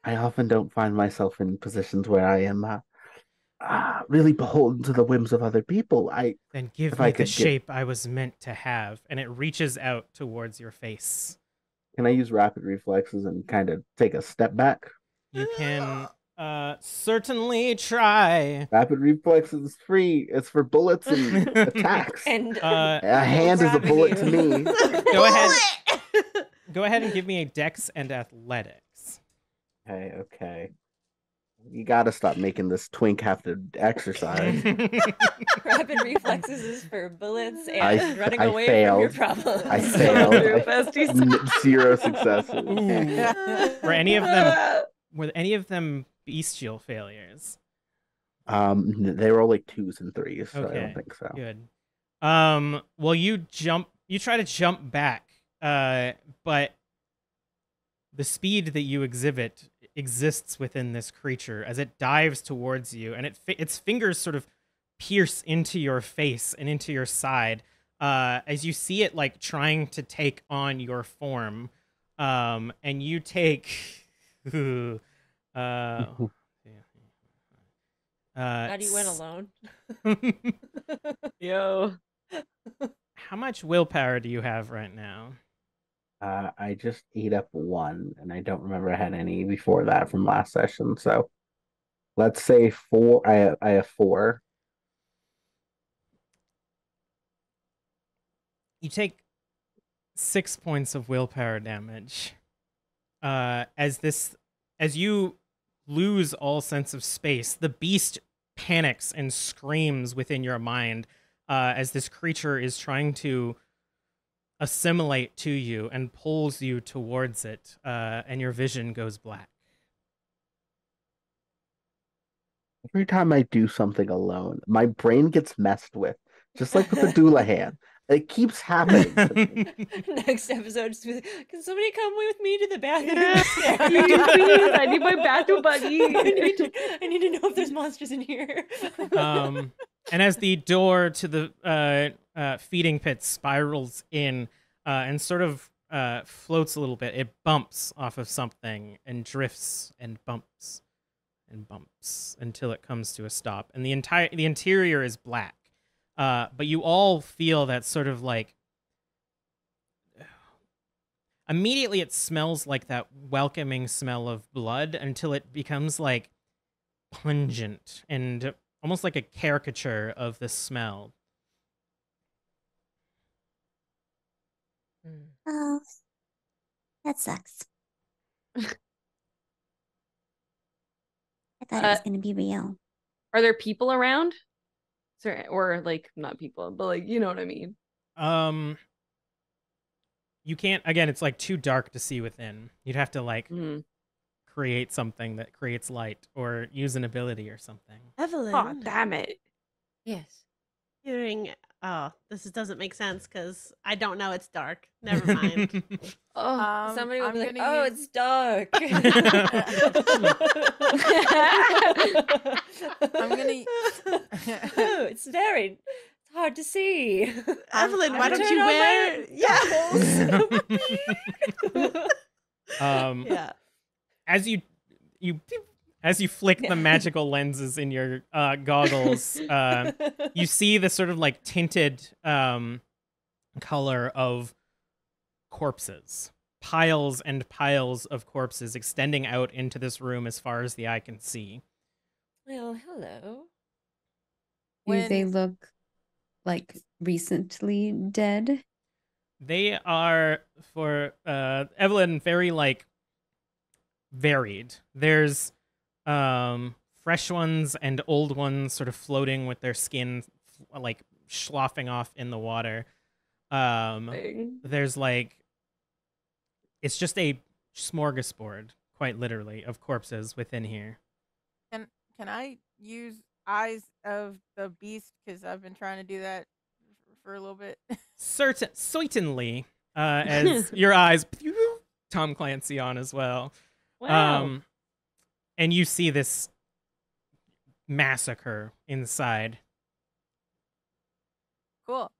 I often don't find myself in positions where I am really beholden to the whims of other people. Then give if me I the could shape I was meant to have. And it reaches out towards your face. Can I use rapid reflexes and kind of take a step back? You can certainly try. Rapid reflexes is free. It's for bullets and attacks. And A hand is a bullet to me. Go ahead and give me a dex and athletics. Okay. You gotta stop making this twink have to exercise. rapid reflexes is for bullets and running I away failed. from your problems. I failed. True, besties. 0 successes. Ooh. Were any of them bestial failures? They were all like 2s and 3s, so I Okay, don't think so. Good. Well, you try to jump back, but the speed that you exhibit exists within this creature as it dives towards you, and its fingers sort of pierce into your face and into your side, as you see it like trying to take on your form, and you take How do you win alone? Yo. How much willpower do you have right now? I just ate up 1, and I don't remember I had any before that from last session. So let's say 4. I have 4. You take 6 points of willpower damage. As you lose all sense of space, the beast panics and screams within your mind as this creature is trying to assimilate to you and pulls you towards it, and your vision goes black. Every time I do something alone, my brain gets messed with, just like with the doula hand. It keeps happening to me. Next episode, just be like, can somebody come with me to the bathroom? Please, I need my bathroom buddy. I need to know if there's monsters in here. And as the door to the feeding pit spirals in and sort of floats a little bit, it bumps off of something and drifts and bumps and bumps until it comes to a stop. And the interior is black. But you all feel that sort of like immediately it smells like that welcoming smell of blood until it becomes like pungent and almost like a caricature of the smell. Oh, that sucks. I thought it was going to be real. Are there people around? Sorry, or like not people, but like you know what I mean. You can't. Again, it's like too dark to see within. You'd have to like create something that creates light, or use an ability or something. Evelyn. Oh, damn it. Yes. This doesn't make sense because I don't know it's dark. Never mind. Somebody will I'm be like, gonna oh, use- it's dark. I'm gonna. Oh, it's very. It's hard to see. Evelyn, why I'm don't turning you on wear? my Um, Yeah. as you flick the magical lenses in your goggles, you see the sort of like tinted color of corpses, piles and piles of corpses extending out into this room as far as the eye can see. Well, hello. Do they When look like recently dead? They are, for Evelyn, very like varied. There's fresh ones and old ones sort of floating with their skin like sloughing off in the water. There's like, it's just a smorgasbord, quite literally, of corpses within here. can I use eyes of the beast? Because I've been trying to do that for a little bit. Certainly, as your eyes, Tom Clancy on as well. Wow. And you see this massacre inside. Cool.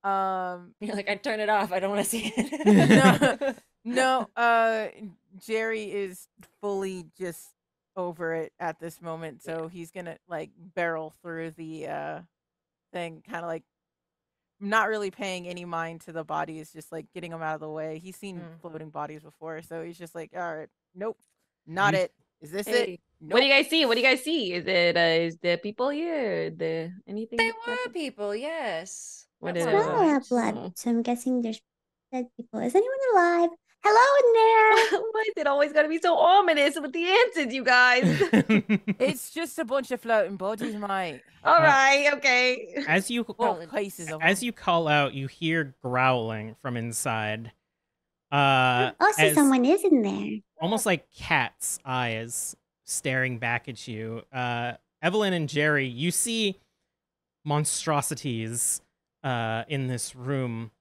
You're like, I turn it off. I don't want to see it. No, Jerry is fully just over it at this moment, so he's gonna like barrel through the thing, kind of like not really paying any mind to the bodies, just like getting them out of the way. He's seen floating bodies before, so he's just like, all right, nope, not You- it. Is this it? Hey, Nope. what do you guys see? What do you guys see? Is the people here? The anything? They that were happened? people, yes. What That is I it? sounds smell right. blood, Oh. so I'm guessing there's dead people. Is anyone alive? Hello in there. Why is it always gotta be so ominous with the answers, you guys? It's just a bunch of floating bodies, mate. All right, okay. as you Well, cases of as them. you call out, you hear growling from inside. Oh, so As someone is in there. almost like cat's eyes staring back at you. Evelyn and Jerry, you see monstrosities in this room,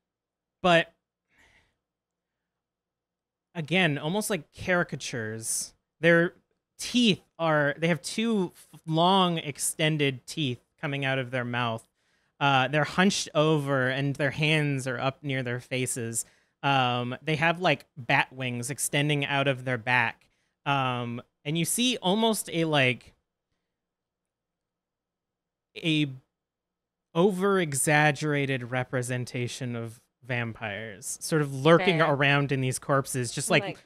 but again, almost like caricatures. Their teeth they have two long extended teeth coming out of their mouth. They're hunched over and their hands are up near their faces. They have like bat wings extending out of their back. And you see almost a over exaggerated representation of vampires sort of lurking Fair. around in these corpses, just like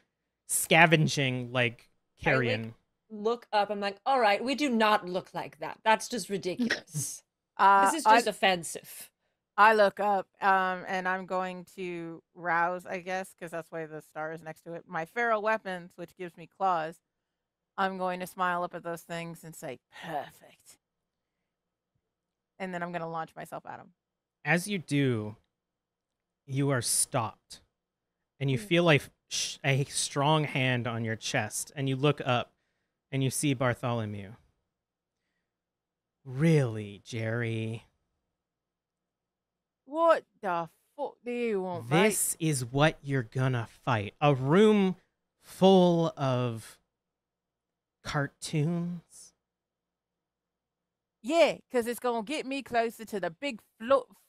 scavenging like carrion. Look up. I'm like, all right, we do not look like that. That's just ridiculous. This is I- just offensive. I look up, and I'm going to rouse, I guess, because that's why the star is next to it. My feral weapons, which gives me claws. I'm going to smile up at those things and say, perfect. And then I'm going to launch myself at them. As you do, you are stopped, and you feel like a strong hand on your chest, and you look up, and you see Bartholomew. Really, Jerry? What the fuck do you want, mate? This is what you're gonna fight. A room full of cartoons? Yeah, because it's going to get me closer to the big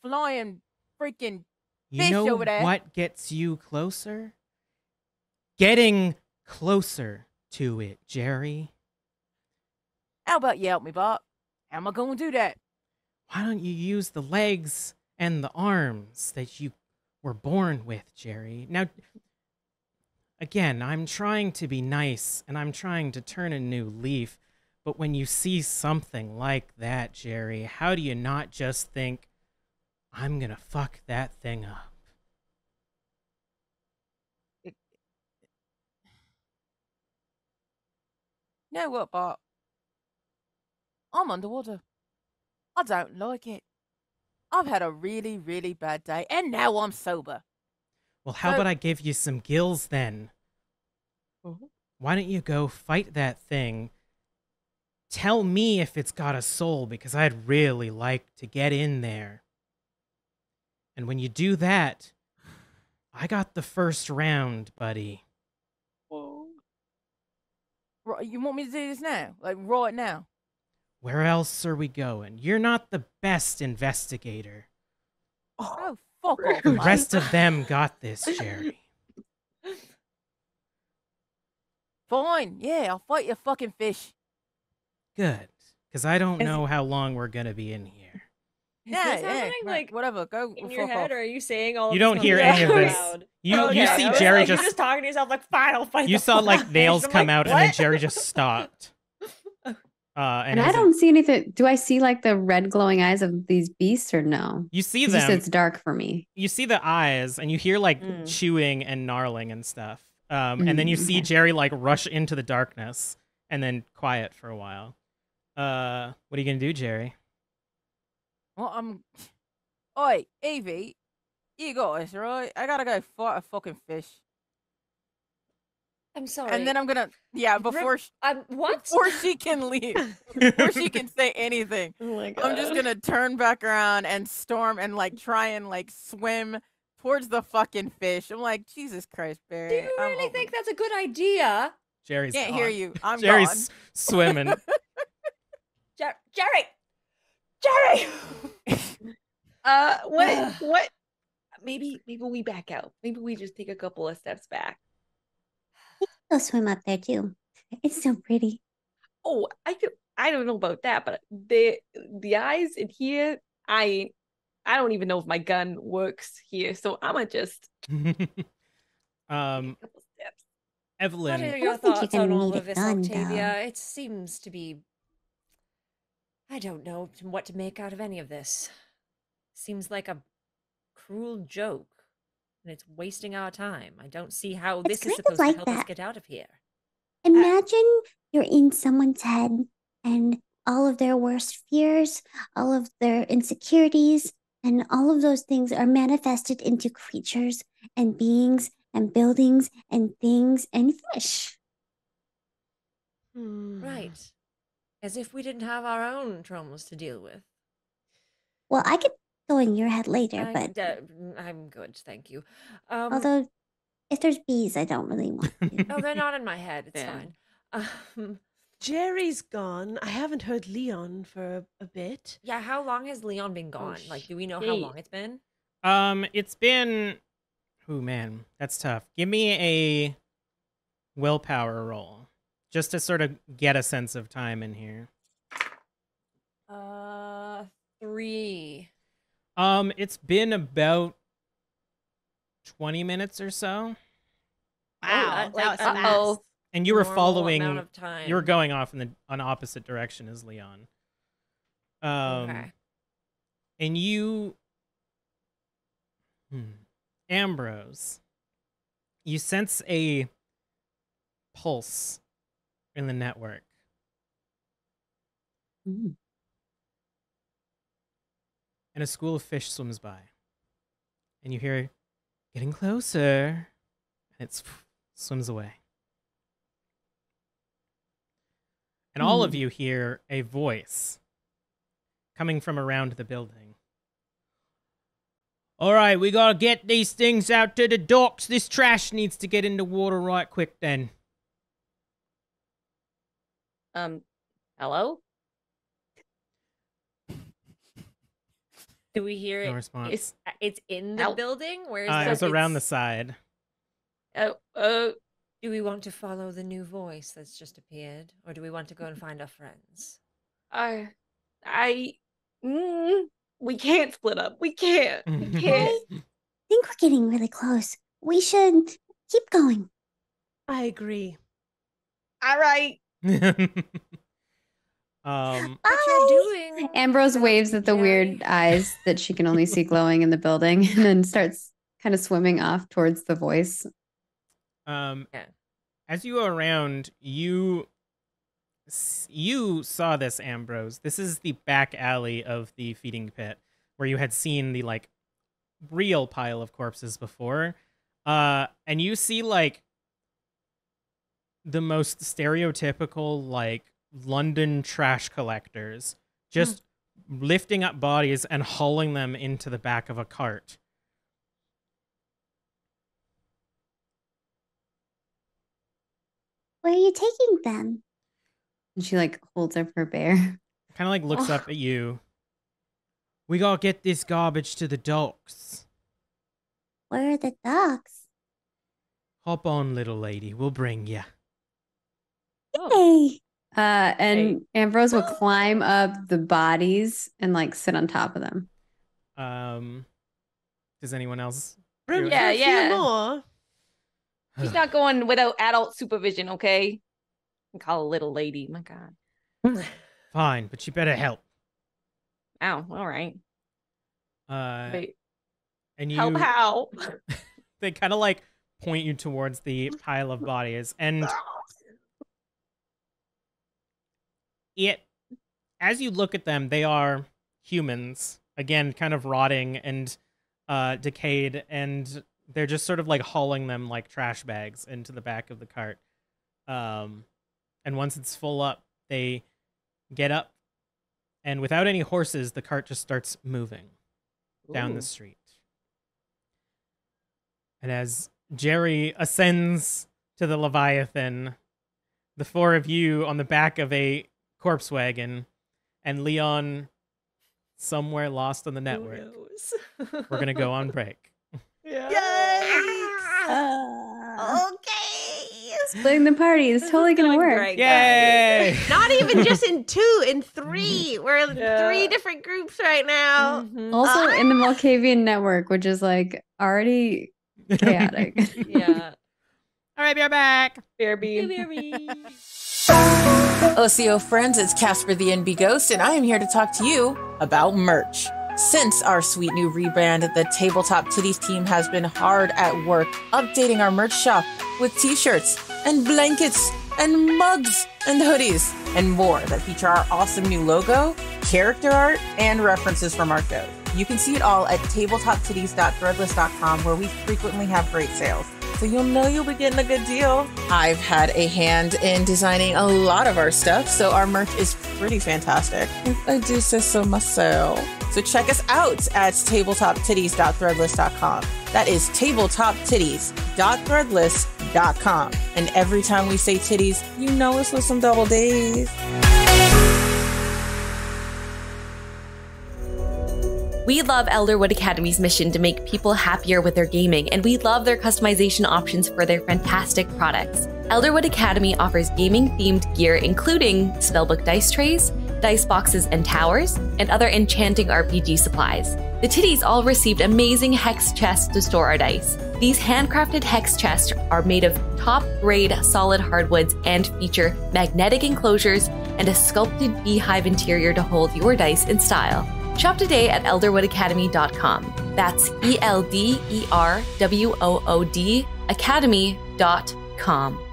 flying freaking You fish know over there. what gets you closer? Getting closer to it, Jerry. How about you help me, Bart? How am I going to do that? Why don't you use the legs and the arms that you were born with, Jerry? Now, again, I'm trying to be nice and I'm trying to turn a new leaf, but when you see something like that, Jerry, how do you not just think, I'm gonna fuck that thing up? You know what, Bart? I'm underwater. I don't like it. I've had a really, really bad day, and now I'm sober. Well, how So- about I give you some gills then? Why don't you go fight that thing? Tell me if it's got a soul, because I'd really like to get in there. And when you do that, I got the first round, buddy. Right, you want me to do this now? Like, right now? Where else are we going? You're not the best investigator. Oh, fuck off. The man. rest of them got this, Jerry. Fine. Yeah, I'll fight your fucking fish. Good. Because I don't Is- know how long we're going to be in here. Is this happening, right, like, whatever. Go in your fuck head, off. or are you saying all You of don't this hear out any of this. loud? You Okay, see I was Jerry like, just... You're just talking to yourself like, fine, I'll fight You the saw like fucking nails fish. I'm come like, out and then what? Jerry just stopped. And And I has a- don't see anything. Do I see like the red glowing eyes of these beasts or no? You see It's just them. it's dark for me. You see the eyes and you hear like Mm. chewing and gnarling and stuff. And then you see Okay. Jerry like rush into the darkness and then quiet for a while. What are you gonna do, Jerry? Well, Oi, Evie, you got this, right? I gotta go fight a fucking fish. I'm sorry. And then I'm gonna, before what? before she can leave, before she can say anything, Oh my god. I'm just gonna turn back around and storm and like try and like swim towards the fucking fish. I'm like, Jesus Christ, Barry. Do you I'm really over think it. that's a good idea? Jerry's Can't gone. hear you. I'm Jerry's swimming. Jerry! Jerry! What? Maybe we back out. Maybe we just take a couple of steps back. Go swim up there too. It's so pretty. Oh, I don't know about that, but the eyes in here, I don't even know if my gun works here, so I'ma just take a couple steps. What Evelyn, are I your don't think you're thoughts on gonna all need a of this, gun, Octavia? It seems to be... I don't know what to make out of any of this. Seems like a cruel joke, and it's wasting our time. I don't see how It's this is kind of supposed to like help us that. get out of here. Imagine you're in someone's head and all of their worst fears, all of their insecurities, and all of those things are manifested into creatures and beings and buildings and things and fish. Right. As if we didn't have our own traumas to deal with. Well, I could go in your head later, but I'm good, thank you. although if there's bees, I don't really want to. Oh, they're not in my head. It's Yeah. fine. Jerry's gone. I haven't heard Leon for a bit. Yeah, how long has Leon been gone? Like, do we know how shit. long it's been? it's been... Oh, man. That's tough. Give me a willpower roll. Just to sort of get a sense of time in here. 3. It's been about 20 minutes or so. Wow, like, that was uh-oh. fast. And you were Normal following... amount of time. You were going off in an opposite direction as Leon. Okay. And you... Ambrose. You sense a pulse in the network. Mm. And a school of fish swims by. And you hear, getting closer. And it swims away. And all of you hear a voice coming from around the building. All right, we gotta get these things out to the docks. This trash needs to get in the water right quick then. Hello? Do we hear No it? response. It's in the Ow. building? Where is It was around the side. Do we want to follow the new voice that's just appeared? Or do we want to go and find our friends? We can't split up. We can't. We can't. I think we're getting really close. We should keep going. I agree. All right. What you're doing? Ambrose waves at the Jerry? weird eyes that she can only see glowing in the building and then starts kind of swimming off towards the voice. As you go around, you saw this, Ambrose. This is the back alley of the feeding pit where you had seen the like real pile of corpses before. And you see like the most stereotypical like London trash collectors just lifting up bodies and hauling them into the back of a cart. Where are you taking them? And she like holds up her bear. Kind of like looks up at you. We gotta get this garbage to the docks. Where are the dogs? Hop on, little lady. We'll bring ya. Hey. And Ambrose will climb up the bodies and like sit on top of them. Does anyone else? Room do for it? a few Yeah. more. She's not going without adult supervision, okay? Call a little lady. My God. Fine, but you better help. Ow. All right. Wait. And you Help how? they kind of like point you towards the pile of bodies, and as you look at them, they are humans, again, kind of rotting and decayed, and they're just sort of like hauling them like trash bags into the back of the cart. And once it's full up, they get up, and without any horses, the cart just starts moving down the street. And as Jerry ascends to the Leviathan, the four of you on the back of a corpse wagon, and Leon somewhere lost on the network. We're going to go on break. Okay. Splitting the party is totally gonna work. Great, Yay! Not even just in 2, in 3. We're in 3 different groups right now. Mhm. Also in the Malkavian network, which is like already chaotic. Yeah. All right, be right back. BRB. OCO friends, it's CasperDaNBGhost, and I am here to talk to you about merch. Since our sweet new rebrand, the Tabletop Tiddies team has been hard at work updating our merch shop with t-shirts and blankets and mugs and hoodies and more that feature our awesome new logo, character art, and references from our show. You can see it all at tabletoptitties.threadless.com, where we frequently have great sales. So you'll know you'll be getting a good deal. I've had a hand in designing a lot of our stuff, so our merch is pretty fantastic, if I do say so myself. So check us out at tabletoptitties.threadless.com. That is tabletoptitties.threadless.com. And every time we say titties, you know it's with some double D's. We love Elderwood Academy's mission to make people happier with their gaming, and we love their customization options for their fantastic products. Elderwood Academy offers gaming-themed gear including spellbook dice trays, dice boxes and towers, and other enchanting RPG supplies. The Tiddies all received amazing hex chests to store our dice. These handcrafted hex chests are made of top-grade solid hardwoods and feature magnetic enclosures and a sculpted beehive interior to hold your dice in style. Shop today at elderwoodacademy.com. That's ELDERWOOD academy.com.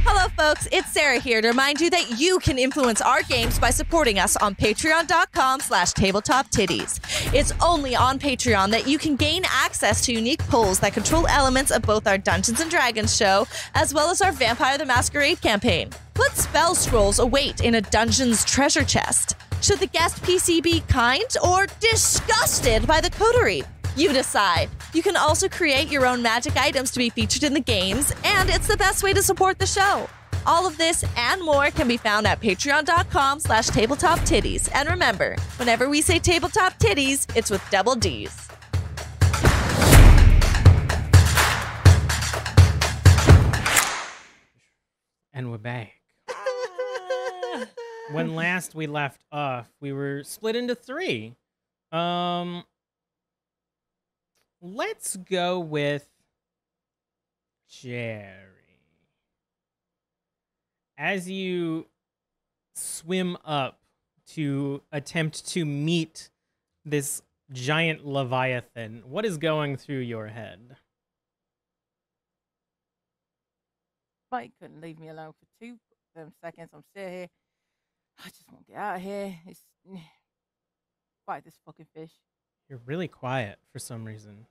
Hello, folks. It's Sara here to remind you that you can influence our games by supporting us on patreon.com/tabletoptitties. It's only on Patreon that you can gain access to unique polls that control elements of both our Dungeons & Dragons show, as well as our Vampire the Masquerade campaign. What spell scrolls await in a dungeon's treasure chest? Should the guest PC be kind or disgusted by the coterie? You decide. You can also create your own magic items to be featured in the games, and it's the best way to support the show. All of this and more can be found at patreon.com/tabletoptitties. And remember, whenever we say tabletop titties, it's with double D's. And we're back. When last we left off, we were split into 3. Let's go with Jerry. As you swim up to attempt to meet this giant Leviathan, what is going through your head? Mike couldn't leave me alone for 2 seconds. I'm still here. I just want to get out of here. It's fight this fucking fish. You're really quiet for some reason.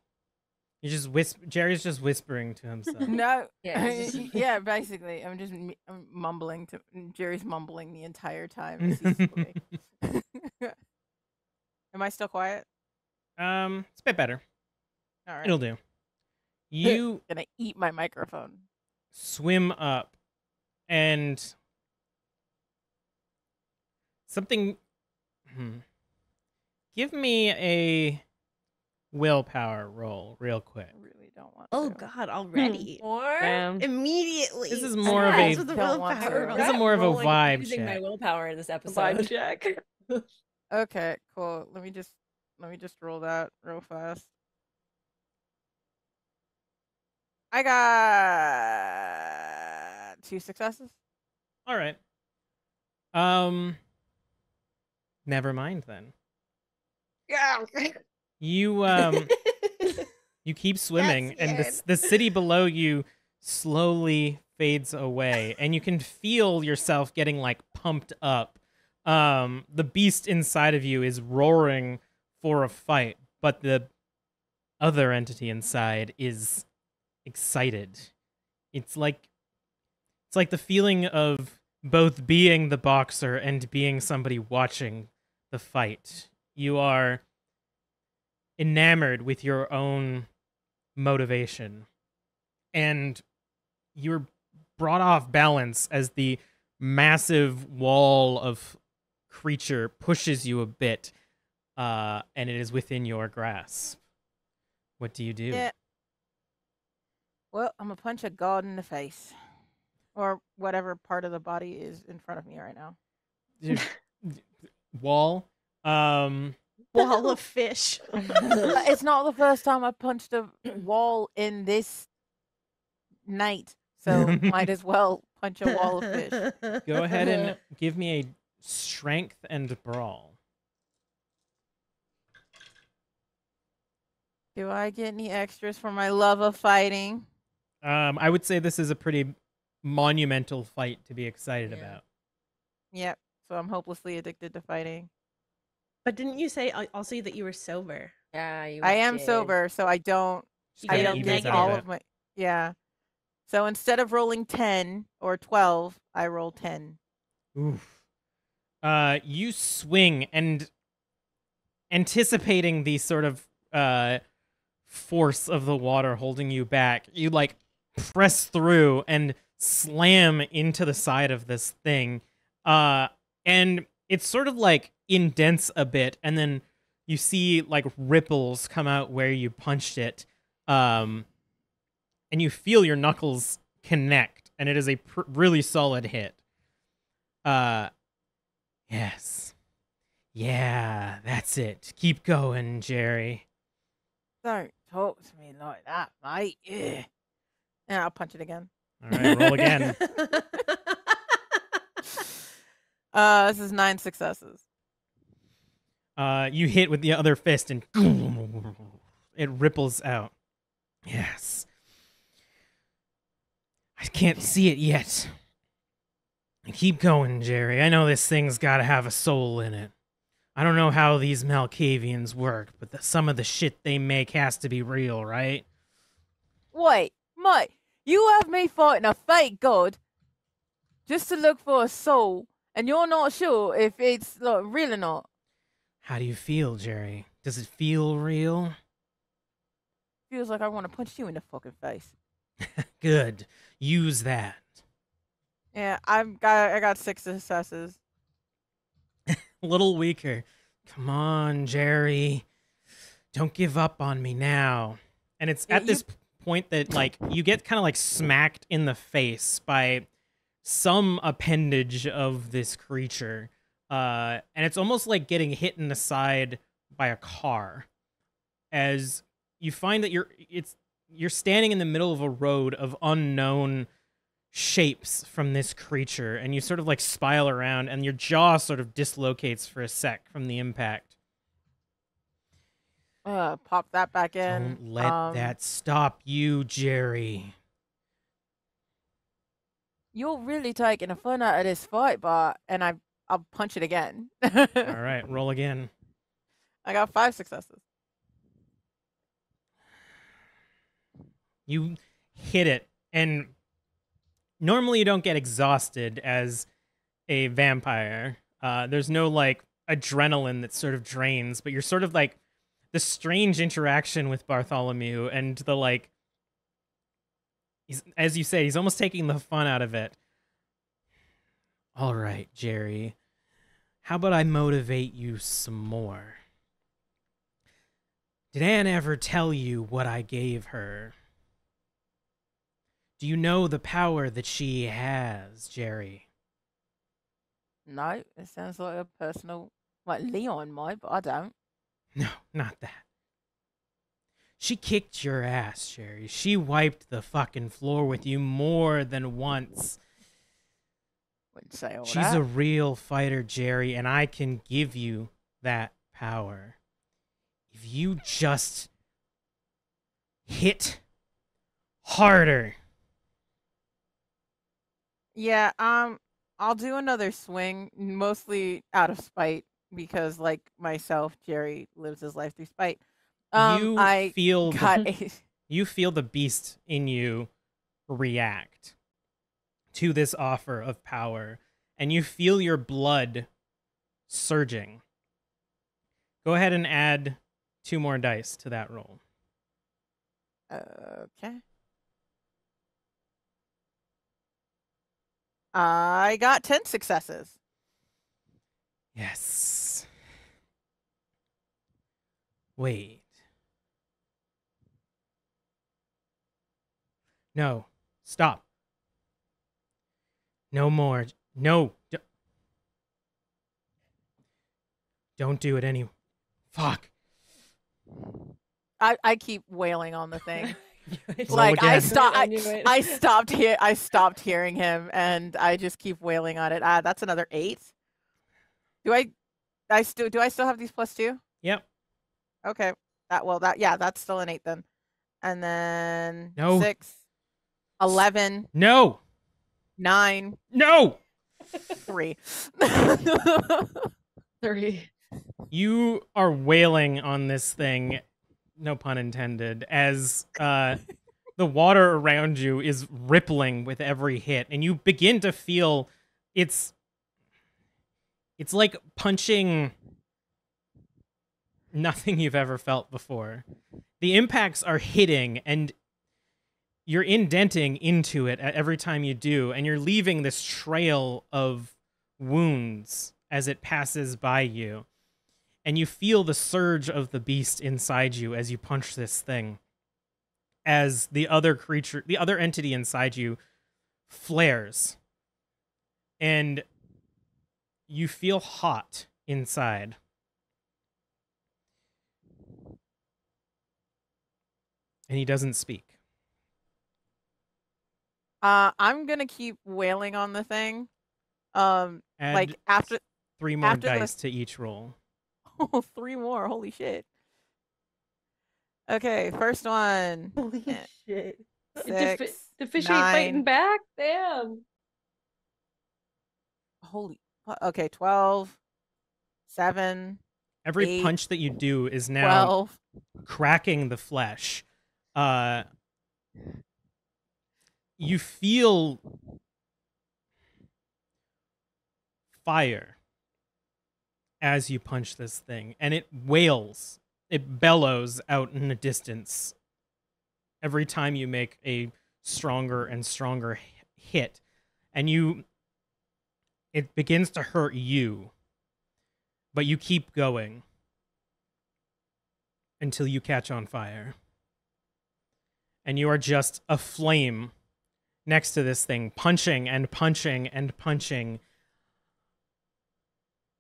You just Jerry's just whispering to himself. No. Yeah, Yeah, basically. I'm mumbling to Jerry's mumbling the entire time. As he's speaking. Am I still quiet? It's a bit better. All right. It'll do. You Gonna eat my microphone. swim up and something Give me a willpower roll real quick. I really don't want Oh to. God, already. Or Immediately. This is more of a- Starts with the Don't want willpower to. roll. This is more of a Rolling, vibe using my check. willpower in this Vibe episode. check. Okay, cool. Let me just roll that real fast. I got 2 successes. All right. Never mind then. Yeah. You you keep swimming, and the city below you slowly fades away, and you can feel yourself getting like pumped up. The beast inside of you is roaring for a fight, but the other entity inside is excited. It's like the feeling of both being the boxer and being somebody watching the fight. You are enamored with your own motivation, and you're brought off balance as the massive wall of creature pushes you a bit, and it is within your grasp. What do you do? Yeah. Well, I'm gonna punch a god in the face, or whatever part of the body is in front of me right now. Wall. Wall of fish. It's not the first time I punched a wall in this night, so might as well punch a wall of fish. Go ahead and give me a strength and brawl. Do I get any extras for my love of fighting? I would say this is a pretty monumental fight to be excited about. Yep. So I'm hopelessly addicted to fighting. But didn't you say also that you were sober? Yeah, you I am did. sober, so I don't. You I get don't evens take out of all it. of my. Yeah. So instead of rolling 10 or 12, I roll 10. Oof. You swing, and anticipating the sort of force of the water holding you back, you like press through and slam into the side of this thing. And it's sort of like indents a bit, and then you see like ripples come out where you punched it. And you feel your knuckles connect, and it is a really solid hit. Yes. Yeah, that's it. Keep going, Jerry. Don't talk to me like that, mate. Yeah. And I'll punch it again. All right, roll again. This is 9 successes. You hit with the other fist, and it ripples out. Yes. I can't see it yet. Keep going, Jerry. I know this thing's gotta have a soul in it. I don't know how these Malkavians work, but some of the shit they make has to be real, right? Wait, mate, you have me fighting a fake god just to look for a soul, and you're not sure if it's like real or not. How do you feel, Jerry? Does it feel real? Feels like I want to punch you in the fucking face. Good. Use that. Yeah, I got 6 successes. A little weaker. Come on, Jerry. Don't give up on me now. And it's at this point that like you get kind of like smacked in the face by some appendage of this creature. And it's almost like getting hit in the side by a car. As you find that you're standing in the middle of a road of unknown shapes from this creature, and you sort of like spile around, and your jaw sort of dislocates for a sec from the impact. Pop that back in. Don't let that stop you, Jerry. You're really taking a fun out of this fight, and I'll punch it again. All right, roll again. I got 5 successes. You hit it, and normally you don't get exhausted as a vampire. There's no like adrenaline that sort of drains, but you're sort of like the strange interaction with Bartholomew and the like. As you say, he's almost taking the fun out of it. All right, Jerry. How about I motivate you some more? Did Anne ever tell you what I gave her? Do you know the power that she has, Jerry? No, it sounds like a personal, like Leon might, but I don't. No, not that. She kicked your ass, Jerry. She wiped the fucking floor with you more than once. Wouldn't say all She's that. a real fighter, Jerry, and I can give you that power. If you just hit harder. Yeah, I'll do another swing, mostly out of spite, because like myself, Jerry lives his life through spite. I feel got you feel the beast in you react to this offer of power, and you feel your blood surging. Go ahead and add 2 more dice to that roll. Okay. I got 10 successes. Yes. Wait. No. Stop. No more. No. Don't do it anymore. Fuck. I keep wailing on the thing. Roll Like I again. stopped hearing him, and I just keep wailing on it. That's another 8. Do I still have these +2? Yep. Okay. That's still an 8 then. And then No. 6, 11, No. 9, No. 3. 3. You are wailing on this thing, no pun intended, as the water around you is rippling with every hit, and you begin to feel it's like punching nothing you've ever felt before. The impacts are hitting, and you're indenting into it every time you do, and you're leaving this trail of wounds as it passes by you. And you feel the surge of the beast inside you as you punch this thing. As the other creature, the other entity inside you flares. And you feel hot inside. And he doesn't speak. I'm gonna keep wailing on the thing. Add Like after 3 more after the- dice to each roll. 3 more. Holy shit. Okay, first one. Holy shit. 6, Deficient fighting 9. back? Damn. Holy. Okay, 12, 7, Every 8, punch that you do is now 12. cracking the flesh. You feel fire as you punch this thing, and it wails. It bellows out in the distance every time you make a stronger and stronger hit, and it begins to hurt you, but you keep going until you catch on fire. And you are just a flame next to this thing, punching and punching and punching.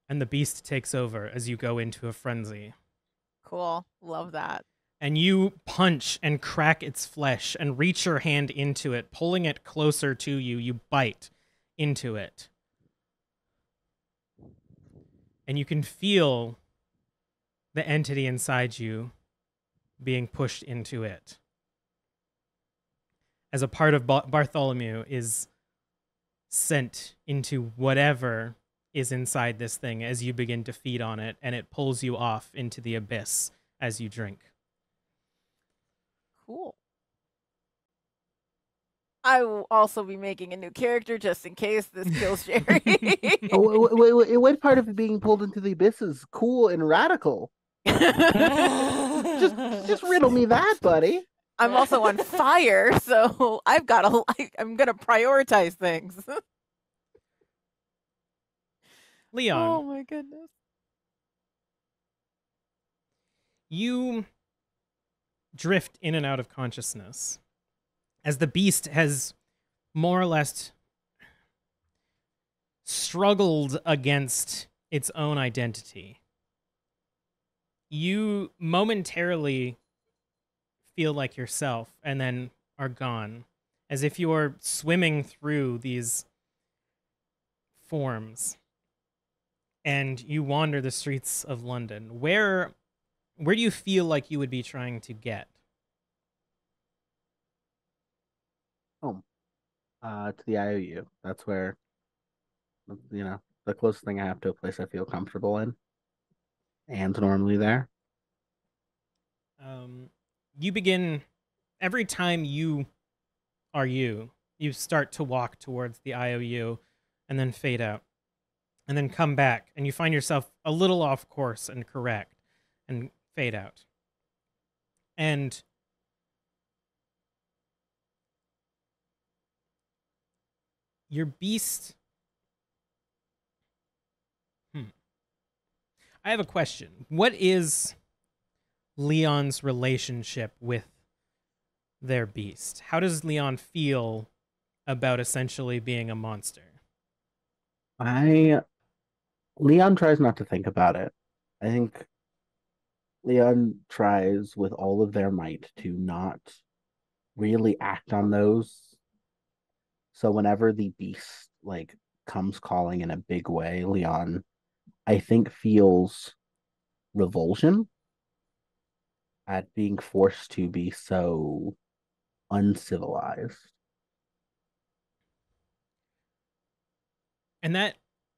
And the beast takes over as you go into a frenzy. Cool. Love that. And you punch and crack its flesh and reach your hand into it, pulling it closer to you. You bite into it. And you can feel the entity inside you being pushed into it. As a part of Bartholomew is sent into whatever is inside this thing as you begin to feed on it, and it pulls you off into the abyss as you drink. Cool. I will also be making a new character just in case this kills Jerry. Wait, what part of being pulled into the abyss is cool and radical? just riddle me that, buddy. I'm also on fire, so I'm gonna prioritize things. Leon, Oh my goodness. you drift in and out of consciousness as the beast has more or less struggled against its own identity. You momentarily feel like yourself and then are gone, as if you're swimming through these forms, and you wander the streets of London. Where do you feel like you would be trying to get? Home. To the IOU. That's where, the closest thing I have to a place I feel comfortable in. And normally there. You begin, every time you are you start to walk towards the IOU and then fade out and then come back, and you find yourself a little off course and correct and fade out. And your beast... I have a question. What is Leon's relationship with their beast? How does Leon feel about essentially being a monster? Leon tries not to think about it. I think Leon tries with all of their might to not really act on those. So whenever the beast comes calling in a big way, Leon, I think, feels revulsion at being forced to be so uncivilized. And that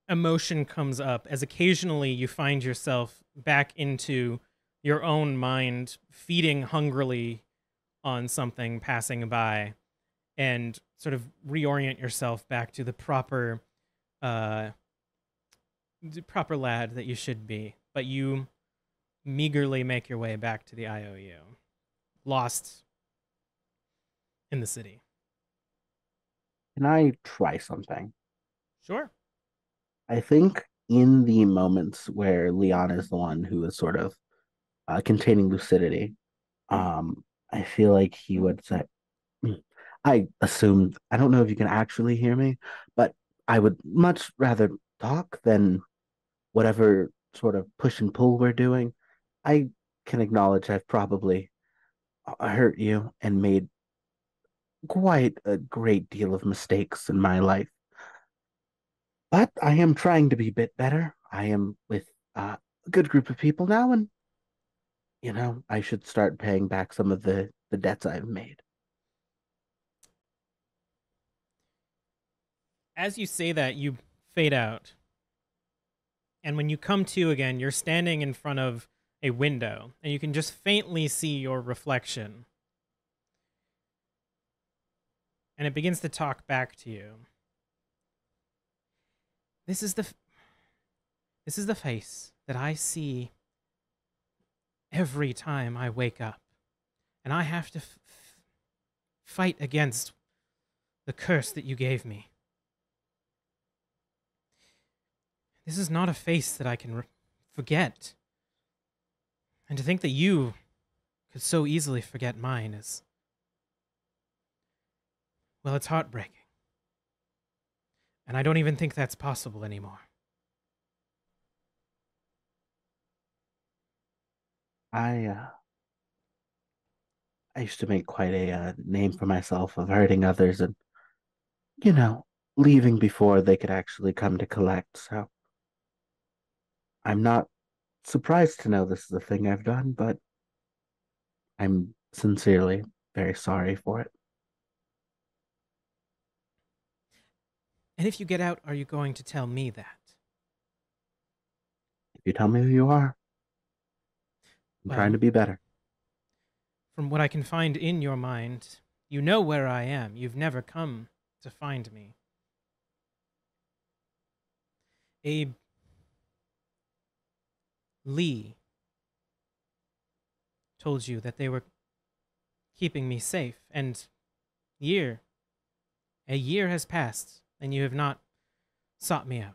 emotion comes up as occasionally you find yourself back into your own mind, feeding hungrily on something passing by, and sort of reorient yourself back to the proper lad that you should be. But you meagerly make your way back to the IOU, lost in the city. Can I try something? Sure. I think in the moments where Leon is the one who is sort of containing lucidity, I feel like he would say, I assumed, I don't know if you can actually hear me, but I would much rather talk than whatever sort of push and pull we're doing. I can acknowledge I've probably hurt you and made quite a great deal of mistakes in my life. But I am trying to be a bit better. I am with a good group of people now, and, I should start paying back some of the debts I've made. As you say that, you fade out. And when you come to again, you're standing in front of a window, and you can just faintly see your reflection. And it begins to talk back to you. This is the face that I see every time I wake up. And I have to fight against the curse that you gave me. This is not a face that I can forget. And to think that you could so easily forget mine is... well, it's heartbreaking. And I don't even think that's possible anymore. I used to make quite a name for myself of hurting others and, leaving before they could actually come to collect, so I'm not surprised to know this is a thing I've done, but I'm sincerely very sorry for it. And if you get out, are you going to tell me that? If you tell me who you are, I'm trying to be better. From what I can find in your mind, you know where I am. You've never come to find me. Abe Lee told you that they were keeping me safe, and a year has passed, and you have not sought me out.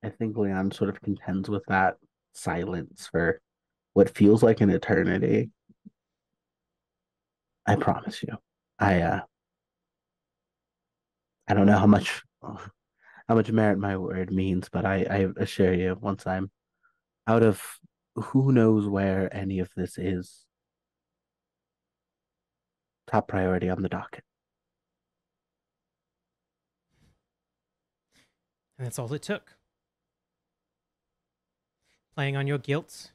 I think Leon sort of contends with that silence for what feels like an eternity. I promise you. I don't know how much merit my word means, but I assure you, once I'm out of who knows where any of this is, top priority on the docket. And that's all it took. Playing on your guilt,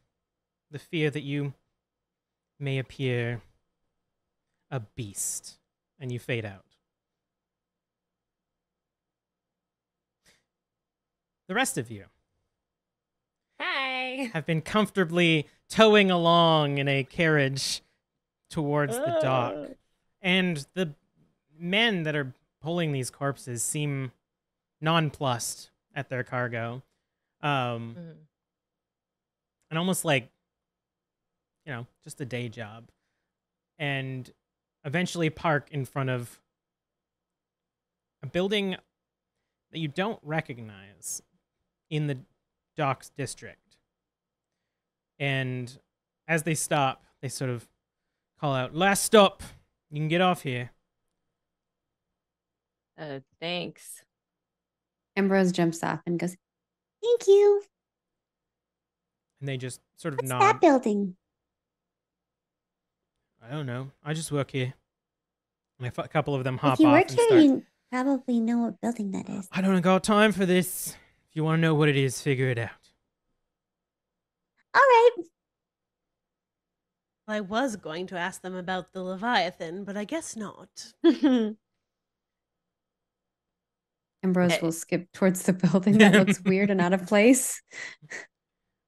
the fear that you may appear a beast, and you fade out. The rest of you Hi. have been comfortably towing along in a carriage towards the dock. And the men that are pulling these corpses seem nonplussed at their cargo. And almost like, just a day job. And eventually park in front of a building that you don't recognize in the docks district. And as they stop, they sort of call out, "Last stop. You can get off here." Thanks. Ambrose jumps off and goes, Thank you. And they just sort of What's nod. that building? I don't know. I just work here. And a couple of them hop If you off work and here, start. you probably know what building that is. I don't got time for this. If you want to know what it is, figure it out. All right. I was going to ask them about the Leviathan, but I guess not. Ambrose will skip towards the building that looks weird and out of place.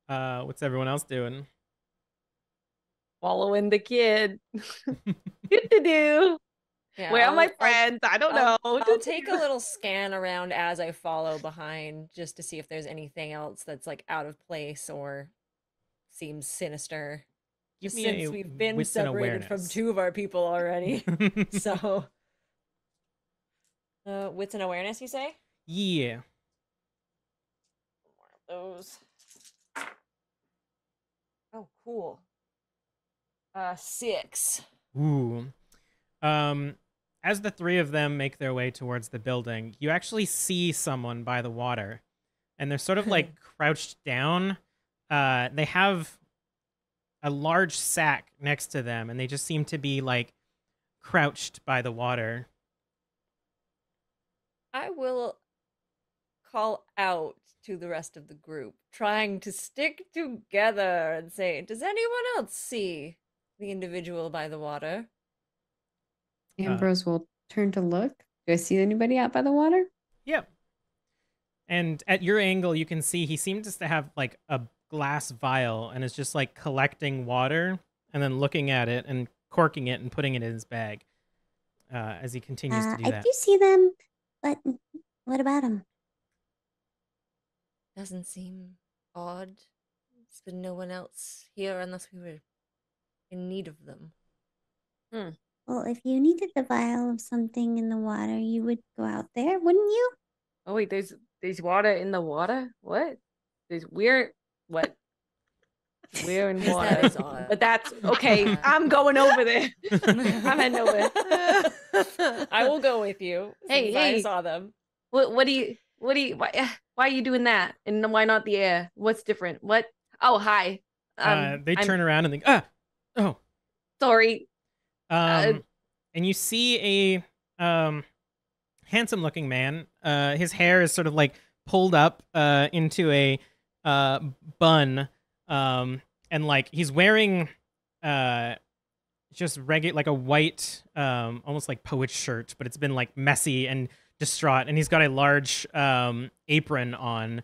What's everyone else doing? Following the kid. Good to do. Yeah, Where are my I'll- friends? I don't know. I'll take a little scan around as I follow behind just to see if there's anything else that's like out of place or seems sinister. Give Just me since a we've been wits and separated from awareness. 2 of our people already. So wits and awareness, you say? Yeah. More of those. Oh, cool. 6. Ooh. As the three of them make their way towards the building, you actually see someone by the water, and they're sort of like crouched down. They have a large sack next to them, and they just seem to be like crouched by the water. I will call out to the rest of the group, trying to stick together and say, does anyone else see the individual by the water? Ambrose will turn to look. Do I see anybody out by the water? Yep. And at your angle, you can see he seems to have like a glass vial and is just like collecting water and then looking at it and corking it and putting it in his bag as he continues to do I that. do see them, but what about them? Doesn't seem odd. There's been no one else here unless we were in need of them. Well, if you needed the vial of something in the water, you would go out there, wouldn't you? Oh wait, there's water in the water? What? There's weird what? We're in That water. is odd. But that's okay. I'm going over there. I'm heading over. I will go with you. Hey, since I hey. saw them. Why are you doing that? And why not the air? What's different? What? Oh, hi. They I'm turn around and think, oh. sorry. And you see a handsome-looking man. His hair is sort of like pulled up into a bun, and like he's wearing just regular like a white, almost like poet shirt, but it's been like messy and distraught, and he's got a large apron on,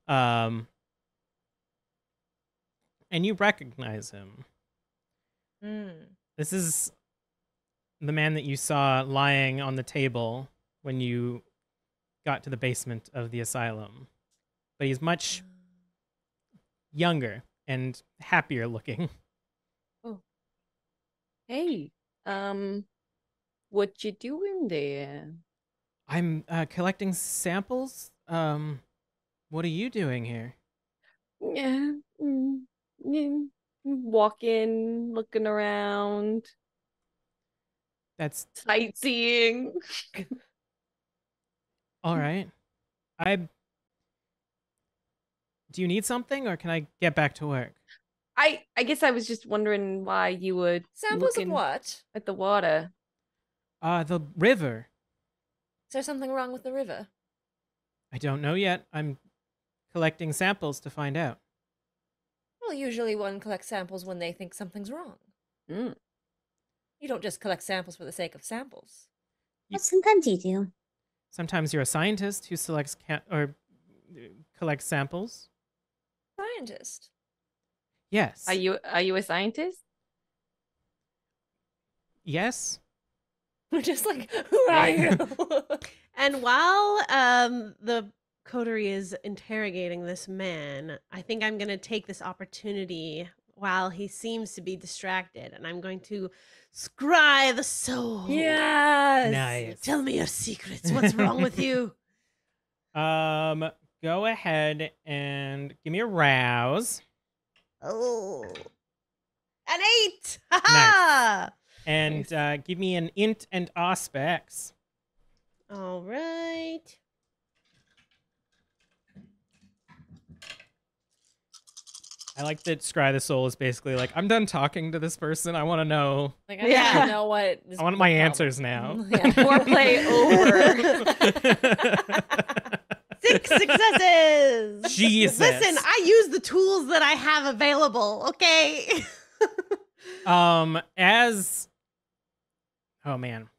and you recognize him. This is the man that you saw lying on the table when you got to the basement of the asylum. But he's much younger and happier looking. Oh. Hey. What you doing there? I'm collecting samples. What are you doing here? Yeah. Walking, looking around, That's sightseeing. all right. Do you need something, or can I get back to work? I guess I was just wondering why you would Samples of looking what? at the water. The river. Is there something wrong with the river? I don't know yet. I'm collecting samples to find out. Well, usually one collects samples when they think something's wrong. Mm. You don't just collect samples for the sake of samples. Well, sometimes you do. Sometimes you're a scientist who collects samples. Scientist. Yes. Are you a scientist? Yes. We're just like, who are you? And while the coterie is interrogating this man, I think I'm going to take this opportunity while he seems to be distracted, and I'm going to scry the soul. Yes. Nice. Tell me your secrets. What's wrong with you? Go ahead and give me a rouse. Oh. An 8! Ha-ha! And give me an int and aspects. All right. I like that Scry the Soul is basically like, I'm done talking to this person. I want to know. Like, I don't know what. I want my answers now. Yeah. Foreplay over. 6 successes. Jesus. Listen, I use the tools that I have available, okay? Oh man.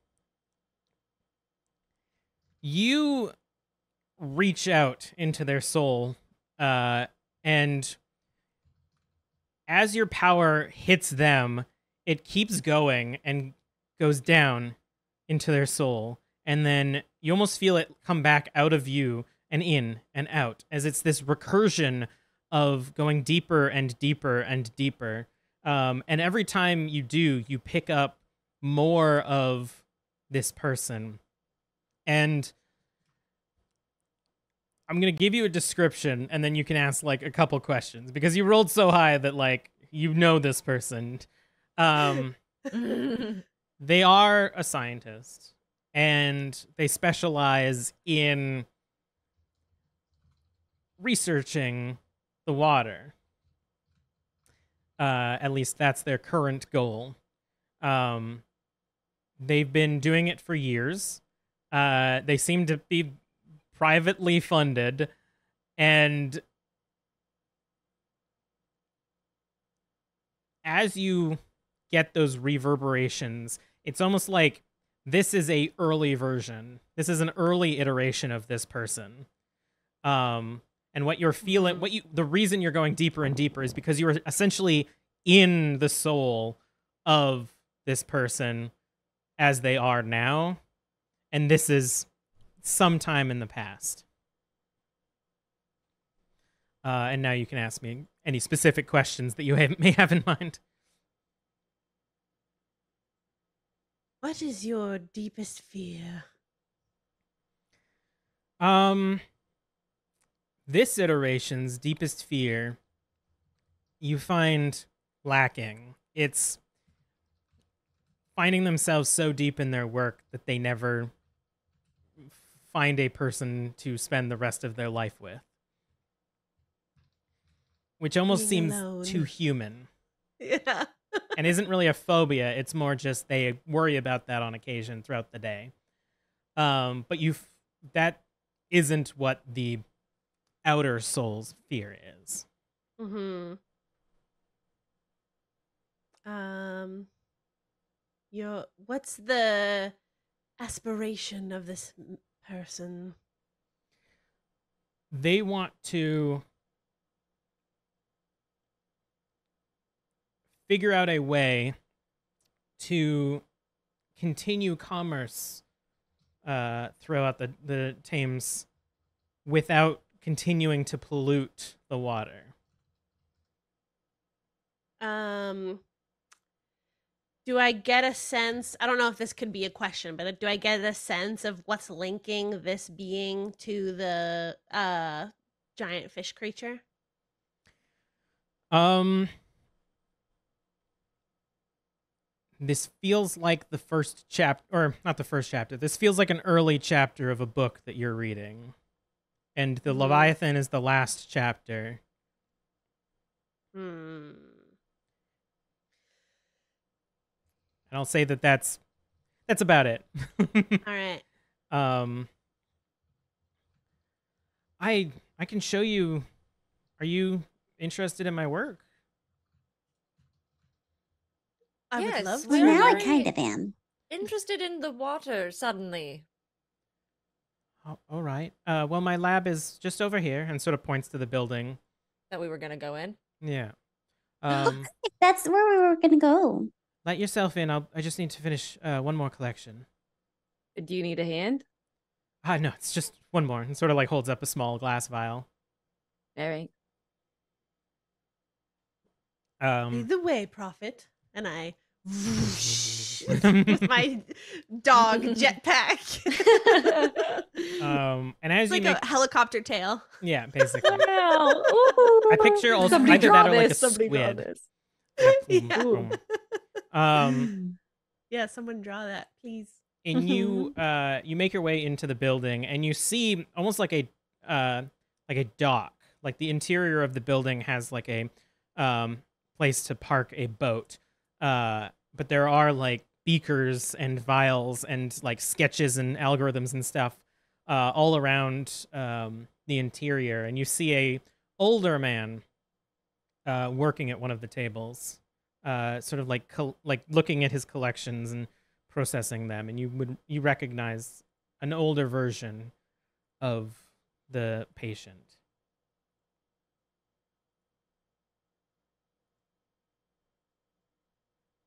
You reach out into their soul, and as your power hits them, it keeps going and goes down into their soul, and then you almost feel it come back out of you and in and out, as it's this recursion of going deeper and deeper and deeper. And every time you do, you pick up more of this person. And I'm going to give you a description, and then you can ask, like, a couple questions, because you rolled so high that, like, you know this person. They are a scientist, and they specialize in researching the water. At least that's their current goal. They've been doing it for years. They seem to be privately funded, and as you get those reverberations, it's almost like this is a early version. This is an early iteration of this person. And what you're feeling, the reason you're going deeper and deeper is because you're essentially in the soul of this person as they are now. And this is sometime in the past. And now you can ask me any specific questions that you may have in mind. What is your deepest fear? This iteration's deepest fear, you find lacking. It's finding themselves so deep in their work that they never find a person to spend the rest of their life with. Which almost Being seems alone. too human. Yeah. And isn't really a phobia. It's more just they worry about that on occasion throughout the day. But that isn't what the outer soul's fear is. Mm-hmm. What's the aspiration of this person? They want to figure out a way to continue commerce throughout the Thames without continuing to pollute the water. Do I get a sense, I don't know if this could be a question, but do I get a sense of what's linking this being to the giant fish creature? This feels like the first chapter, or not the first chapter. This feels like an early chapter of a book that you're reading. And the Leviathan is the last chapter. Hmm. And I'll say that that's about it. All right. I can show you. Are you interested in my work? I Yes, would love we to. Well, now I very kind of am. interested in the water suddenly. Oh, all right. Well, my lab is just over here, and sort of points to the building. That we were gonna go in. Yeah. That's where we were gonna go. Let yourself in. I just need to finish one more collection. Do you need a hand? No, it's just one more. And sort of like holds up a small glass vial. All right. Lead the way, Prophet. And I with my dog jetpack. And as It's like you make, a helicopter tail. yeah, basically. Wow. I picture also Somebody either draw that or like a this. Somebody draw squid. this. Yeah. Boom. Yeah, someone draw that, please. And you make your way into the building, and you see almost like a dock. Like the interior of the building has like a place to park a boat. But there are like beakers and vials and like sketches and algorithms and stuff all around the interior. And you see a older man working at one of the tables, sort of like looking at his collections and processing them. And you recognize an older version of the patient.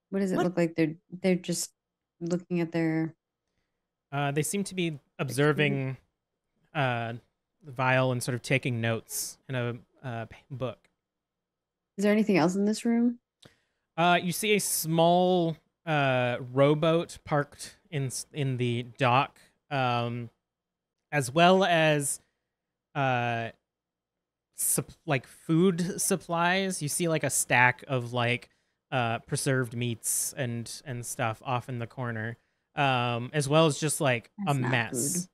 What does it What- look like? They're just looking at their. They seem to be observing the vial and sort of taking notes in a book. Is there anything else in this room? You see a small rowboat parked in the dock, as well as like food supplies. You see like a stack of like preserved meats and stuff off in the corner, as well as just like That's a not mess,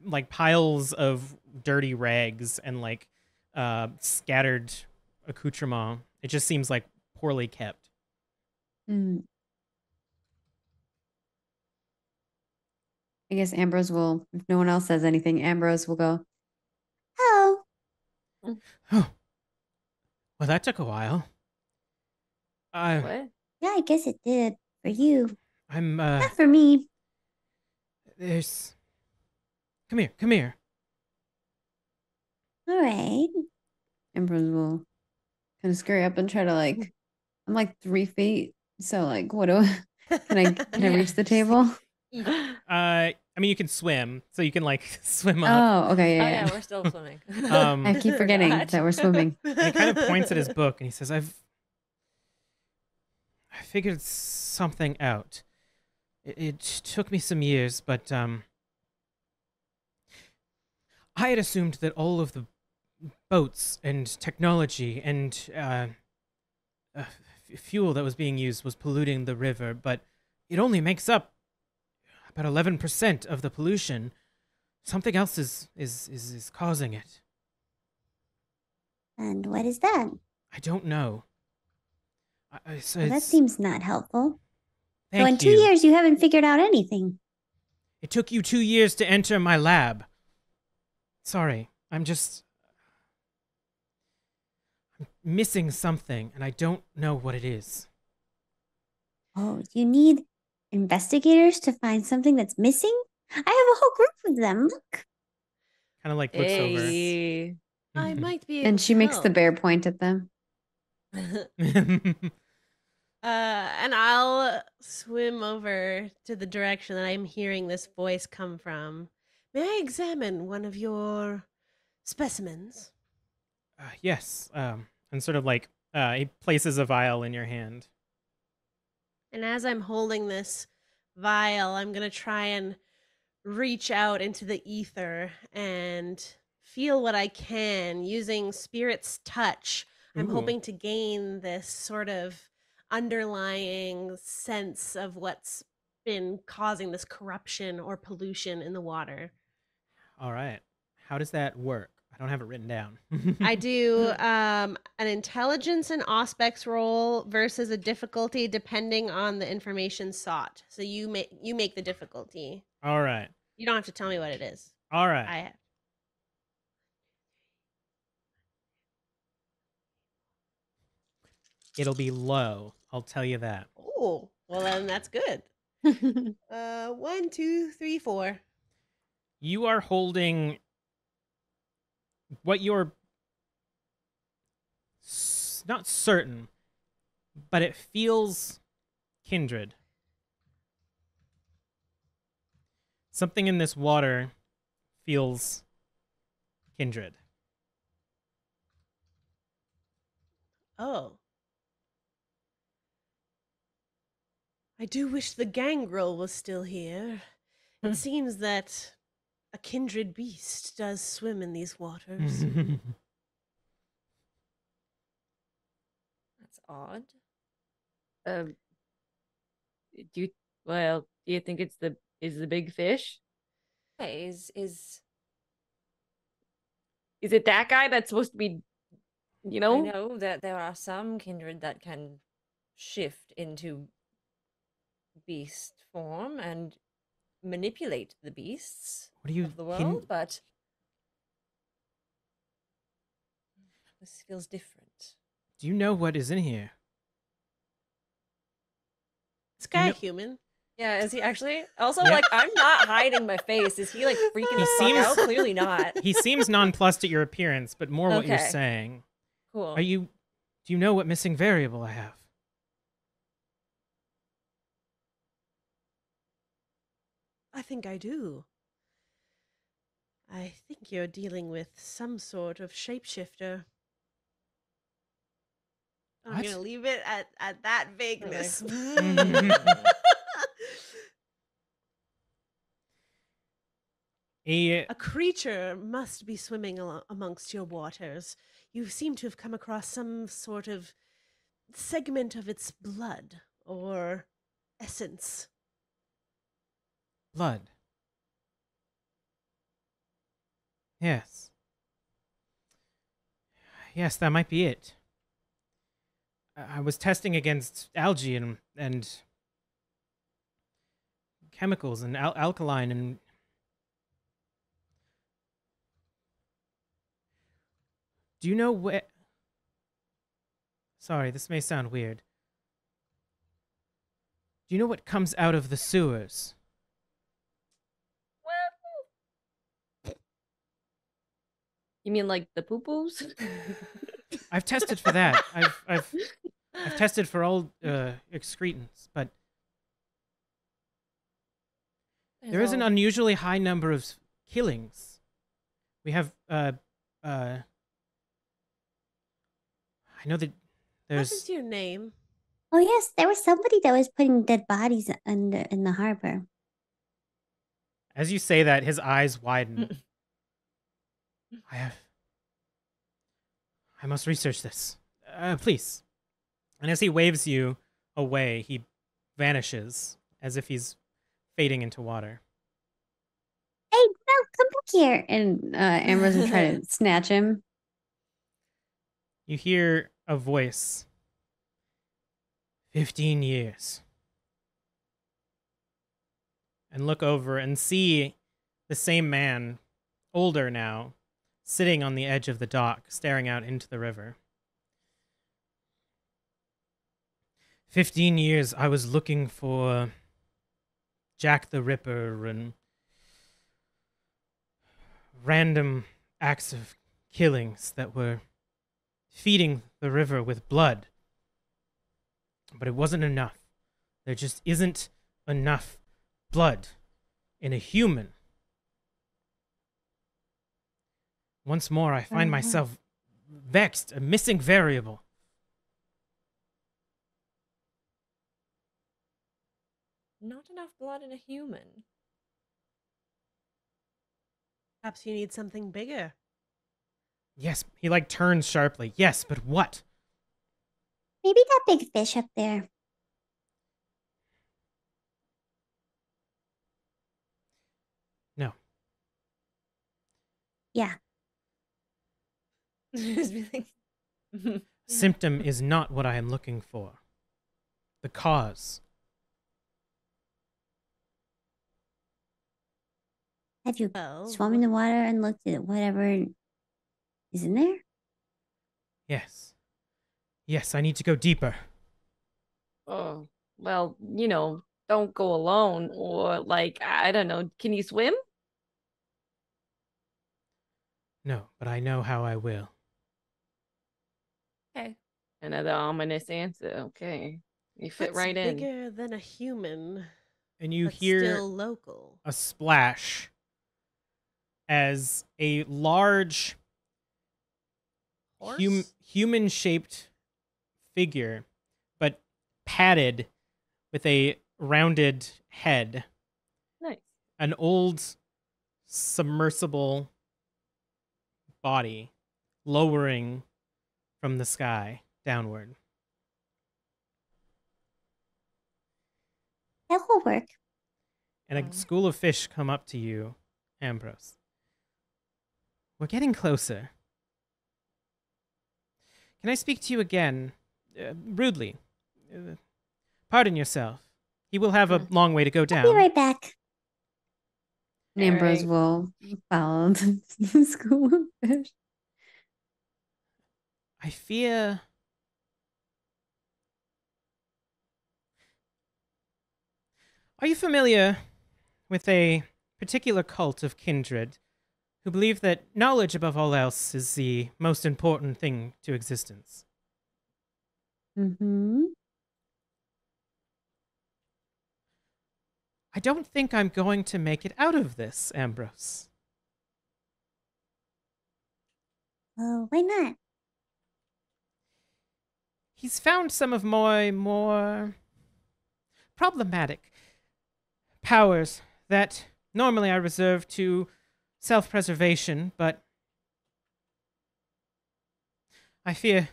like piles of dirty rags and like scattered accoutrement. It just seems like poorly kept. I guess Ambrose will, if no one else says anything, Ambrose will go, Oh, Oh, well, that took a while. What? yeah, I guess it did for you. I'm Not for me. there's. Come here. All right. Ambrose will kind of scurry up and try to like, I'm like 3 feet. So like, what do can I reach the table? I mean, you can swim, so you can like swim up. Oh, okay. Oh Yeah, yeah, yeah. we're still swimming. I keep forgetting Forgot. that we're swimming. And he kind of points at his book and he says, I figured something out. It took me some years, but I had assumed that all of the boats and technology and fuel that was being used was polluting the river, but it only makes up about 11% of the pollution. Something else is causing it. And what is that? I don't know. So Well, that it's- seems not helpful. So in Thank 2 you. years, you haven't figured out anything. It took you 2 years to enter my lab. Sorry, I'm missing something, and I don't know what it is. Oh, you need investigators to find something that's missing? I have a whole group of them. Look. Kind of like looks over. Hey. I might be able And she to makes the help. bear point at them. And I'll swim over to the direction that I'm hearing this voice come from. May I examine one of your specimens? Yes, and sort of like he places a vial in your hand. And as I'm holding this vial, I'm going to try and reach out into the ether and feel what I can using Spirit's touch. I'm Ooh. hoping to gain this sort of underlying sense of what's been causing this corruption or pollution in the water. All right. How does that work? I don't have it written down. I do an intelligence and aspects roll versus a difficulty depending on the information sought. So you make the difficulty. All right. You don't have to tell me what it is. All right. I have. It'll be low. I'll tell you that. Oh, well then that's good. 1, 2, 3, 4. You are holding what you're not certain, but it feels kindred. Something in this water feels kindred. Oh. I do wish the gangrel was still here. It seems that a kindred beast does swim in these waters. That's odd. Do you think it's the big fish? Okay, Is it that guy that's supposed to be, I know that there are some kindred that can shift into beast form and manipulate the beasts What are you of the world, but this feels different. Do you know what is in here? This guy human? Yeah, is he actually? Also, Yeah. like, I'm not hiding my face. Is he, like, freaking the fuck out? Clearly not. He seems nonplussed at your appearance, but more what you're Okay. saying. Cool. Do you know what missing variable I have? I think I do. I think you're dealing with some sort of shapeshifter. I'm What? going to leave it at that vagueness. A A creature must be swimming amongst your waters. You seem to have come across some sort of segment of its blood or essence. blood. Yes. Yes, that might be it. I was testing against algae and chemicals and alkaline and... Do you know where... Sorry, this may sound weird. Do you know what comes out of the sewers? You mean like the poo-poos? I've tested for that. I've tested for all excretants, but there is an unusually high number of killings. We have I know that What is there's your name? Oh yes, there was somebody that was putting dead bodies in the harbor. as you say that, his eyes widen. I must research this. Please. And as he waves you away, he vanishes as if he's fading into water. Hey, no, come back here. And Ambrose will try to snatch him. You hear a voice. 15 years. And look over and see the same man, older now, sitting on the edge of the dock, staring out into the river. 15 years I was looking for Jack the Ripper and random acts of killings that were feeding the river with blood. But it wasn't enough. There just isn't enough blood in a human. Once more, I find myself vexed, a missing variable. Not enough blood in a human. Perhaps you need something bigger. Yes, he like turns sharply. Yes, but what? Maybe that big fish up there. No. Yeah. Symptom is not what I am looking for. The cause. Have you Oh, swum in the water and looked at whatever is in there? Yes. Yes, I need to go deeper. Oh, well, don't go alone. Or, like, I don't know. Can you swim? No, but I know how I will. Okay. Another ominous answer. Okay. You fit what's right in. bigger than a human, And you but hear still local? a splash as a large Horse? human-shaped figure, but padded with a rounded head. Nice. An old submersible body lowering from the sky downward. That will work. And a school of fish come up to you, Ambrose. We're getting closer. Can I speak to you again? Rudely. Pardon yourself. He will have a long way to go down. I'll be right back. And Ambrose Alright. will follow the school of fish. I fear... Are you familiar with a particular cult of kindred who believe that knowledge above all else is the most important thing to existence? Mm-hmm. I don't think I'm going to make it out of this, Ambrose. Oh, why not? He's found some of my more problematic powers that normally I reserve to self-preservation, but I fear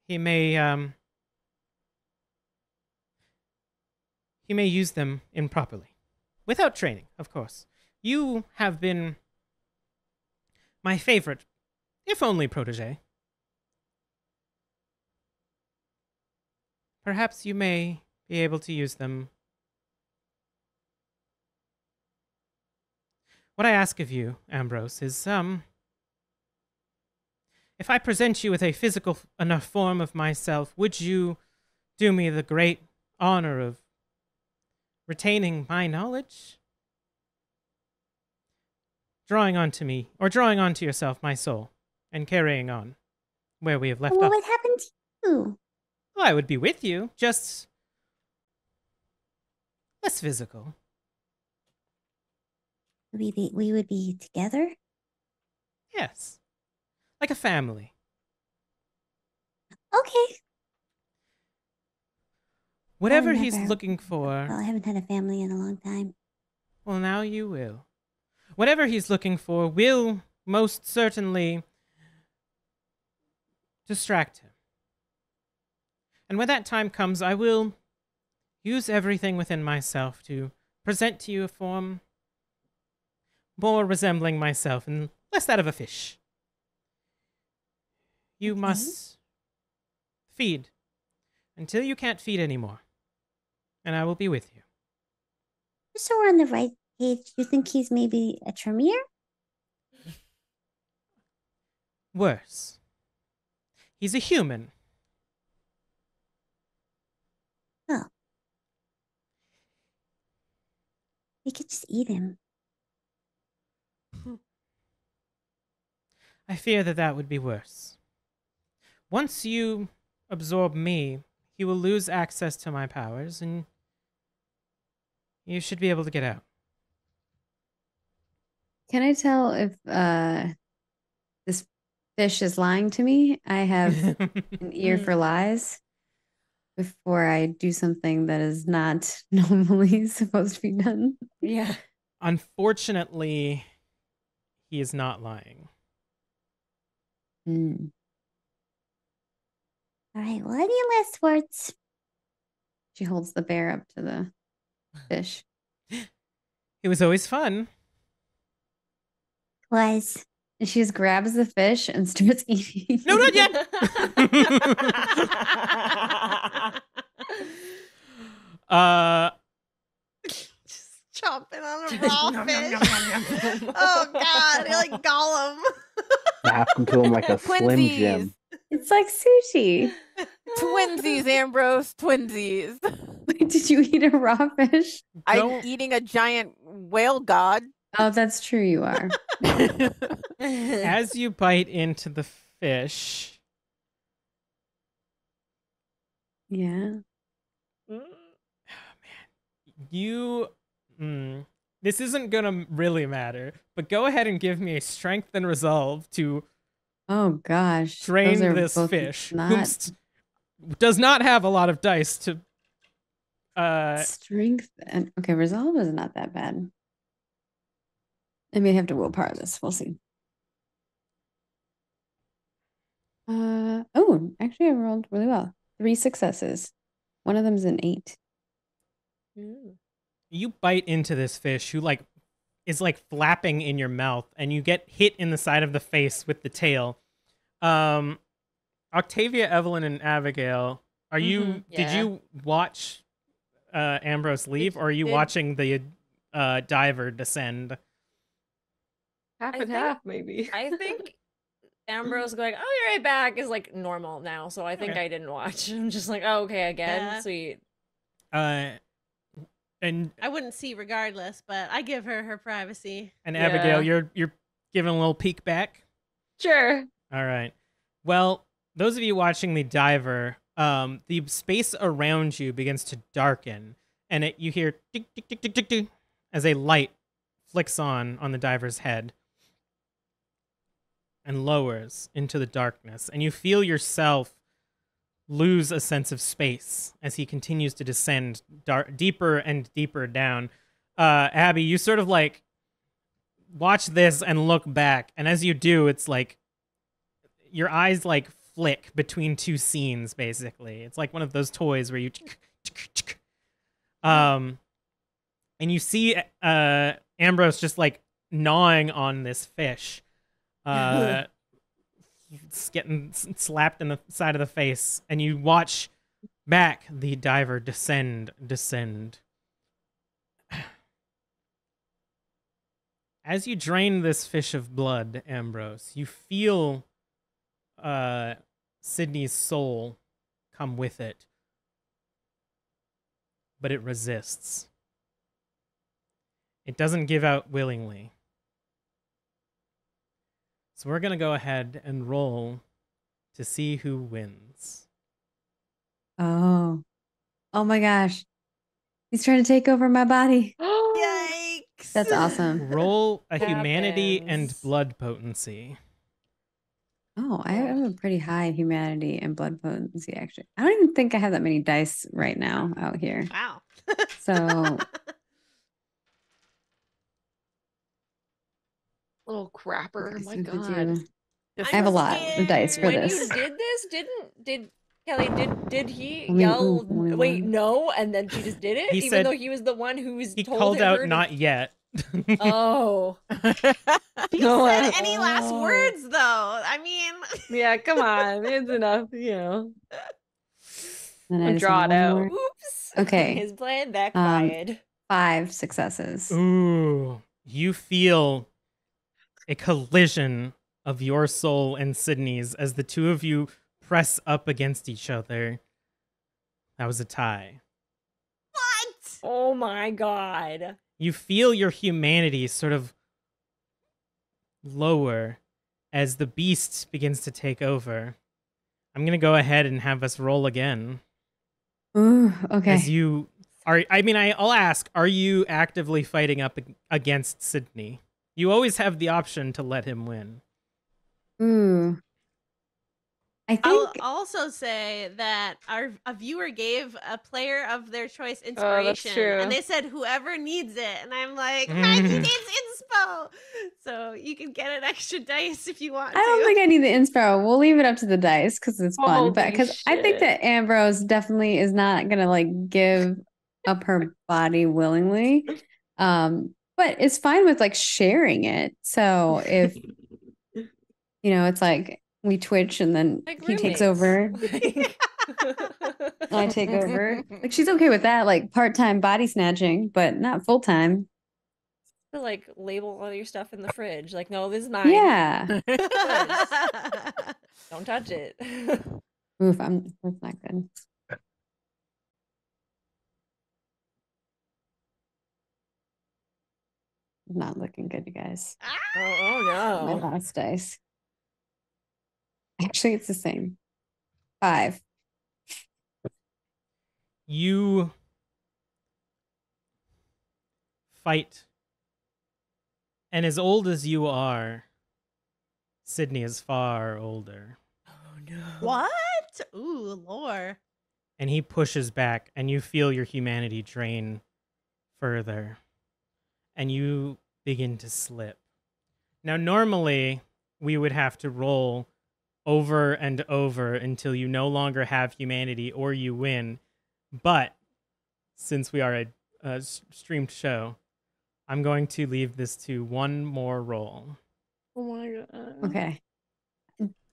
he may use them improperly. Without training, of course. You have been my favorite, if only protege. Perhaps you may be able to use them. What I ask of you, Ambrose, is, if I present you with a physical enough form of myself, would you do me the great honor of retaining my knowledge? Drawing onto me, or drawing onto yourself my soul, and carrying on where we have left What off. would happen to you? Well, I would be with you, just less physical. We would be together? Yes. Like a family. Okay. Whatever I've he's never- looking for, Well, I haven't had a family in a long time. well, now you will. Whatever he's looking for will most certainly distract him. And when that time comes, I will use everything within myself to present to you a form more resembling myself and less that of a fish. You must feed until you can't feed anymore, and I will be with you. Just so we're on the right page, you think he's maybe a Tremere? Worse. He's a human. Oh. We could just eat him. I fear that that would be worse. Once you absorb me, he will lose access to my powers, and you should be able to get out. Can I tell if this fish is lying to me? I have an ear for lies before I do something that is not normally supposed to be done. Yeah. Unfortunately, he is not lying. All right, what are your last words? She holds the bear up to the fish. It was always fun. Was. And she just grabs the fish and starts eating. No, not yet. Just chomping on a raw fish. Oh God, you're like Gollum. Wrapped into him like a Slim Twinsies. Jim. It's like sushi. Twinsies, Ambrose. Twinsies. Wait, did you eat a raw fish? I'm Don't- eating a giant whale god. Oh, that's true. You are. As you bite into the fish, Yeah. you. This isn't gonna really matter, but go ahead and give me a strength and resolve to Oh gosh. drain Those are this both fish. Whom Not does not have a lot of dice to. strength and okay. Resolve is not that bad. I may have to willpower this. We'll see. Oh, actually, I rolled really well. 3 successes. One of them's an 8. You bite into this fish who is flapping in your mouth, and you get hit in the side of the face with the tail. Octavia, Evelyn, and Abigail, are you did Yeah. you watch Ambrose leave, or are you Did- watching the diver descend? Half I and think- half, maybe. I think Ambrose going, "I'll be right back" is like normal now, so I think Okay. I didn't watch. I'm just like, "Oh, okay, again, Yeah. sweet." And I wouldn't see regardless, but I give her her privacy. Abigail, Yeah. you're giving a little peek back. Sure. All right. Well, those of you watching the diver, the space around you begins to darken, and you hear tick, tick, tick, tick, tick, tick, as a light flicks on the diver's head and lowers into the darkness, and you feel yourself lose a sense of space as he continues to descend deeper and deeper down. Abby, you sort of watch this and look back, and as you do, it's like your eyes flick between two scenes, basically. It's like one of those toys where you and you see Ambrose just gnawing on this fish. It's getting slapped in the side of the face, and you watch back the diver descend. As you drain this fish of blood, Ambrose, you feel Sydney's soul come with it, but it resists. It doesn't give out willingly. So we're going to go ahead and roll to see who wins. Oh. Oh my gosh. He's trying to take over my body. Yikes! That's awesome. Roll a humanity and Happens. blood potency. Oh, I have a pretty high humanity and blood potency, actually. I don't even think I have that many dice right now out here. Wow. So, Little crapper. okay, My so did God. you- I have a lot of dice for When this. you did this, did Kelly did he Only- yell only wait one. no and then she just did it He even said- though he was the one who was He told called her out to- not yet. Oh. He said any last words though? I mean, Yeah, come on. It's enough, you know. Then I I'll just draw have it one out. more. Oops. Okay. His plan backfired. 5 successes. Ooh, you feel a collision of your soul and Sydney's as the two of you press up against each other. That was a tie. what? Oh my god. You feel your humanity sort of lower as the beast begins to take over. I'm going to go ahead and have us roll again. Ooh, okay. As you are, I'll ask, are you actively fighting up against Sydney? You always have the option to let him win. Ooh. I I'll think also say that a viewer gave a player of their choice that's inspiration, true. and they said whoever needs it, and I'm like, Maggie needs inspo, so you can get an extra dice if you want I don't to. think I need the inspo. We'll leave it up to the dice because it's fun. But Holy because I think shit. that Ambrose definitely is not gonna like give up her body willingly. But it's fine with like sharing it. So if it's like we twitch and then Like he takes roommates. over, I take over. Like she's okay with that, like part-time body snatching, but not full-time. To like label all your stuff in the fridge. Like, no, this is mine. Yeah. Don't touch it. Oof, that's not good. Not looking good, you guys. Oh My no. last dice. Actually, it's the same. 5. You fight. And as old as you are, Sydney is far older. Oh no. What? Ooh, lore. And he pushes back, and you feel your humanity drain further. And you begin to slip. Now, normally, we would have to roll over and over until you no longer have humanity or you win. But since we are a streamed show, I'm going to leave this to one more roll. Oh my god. Okay.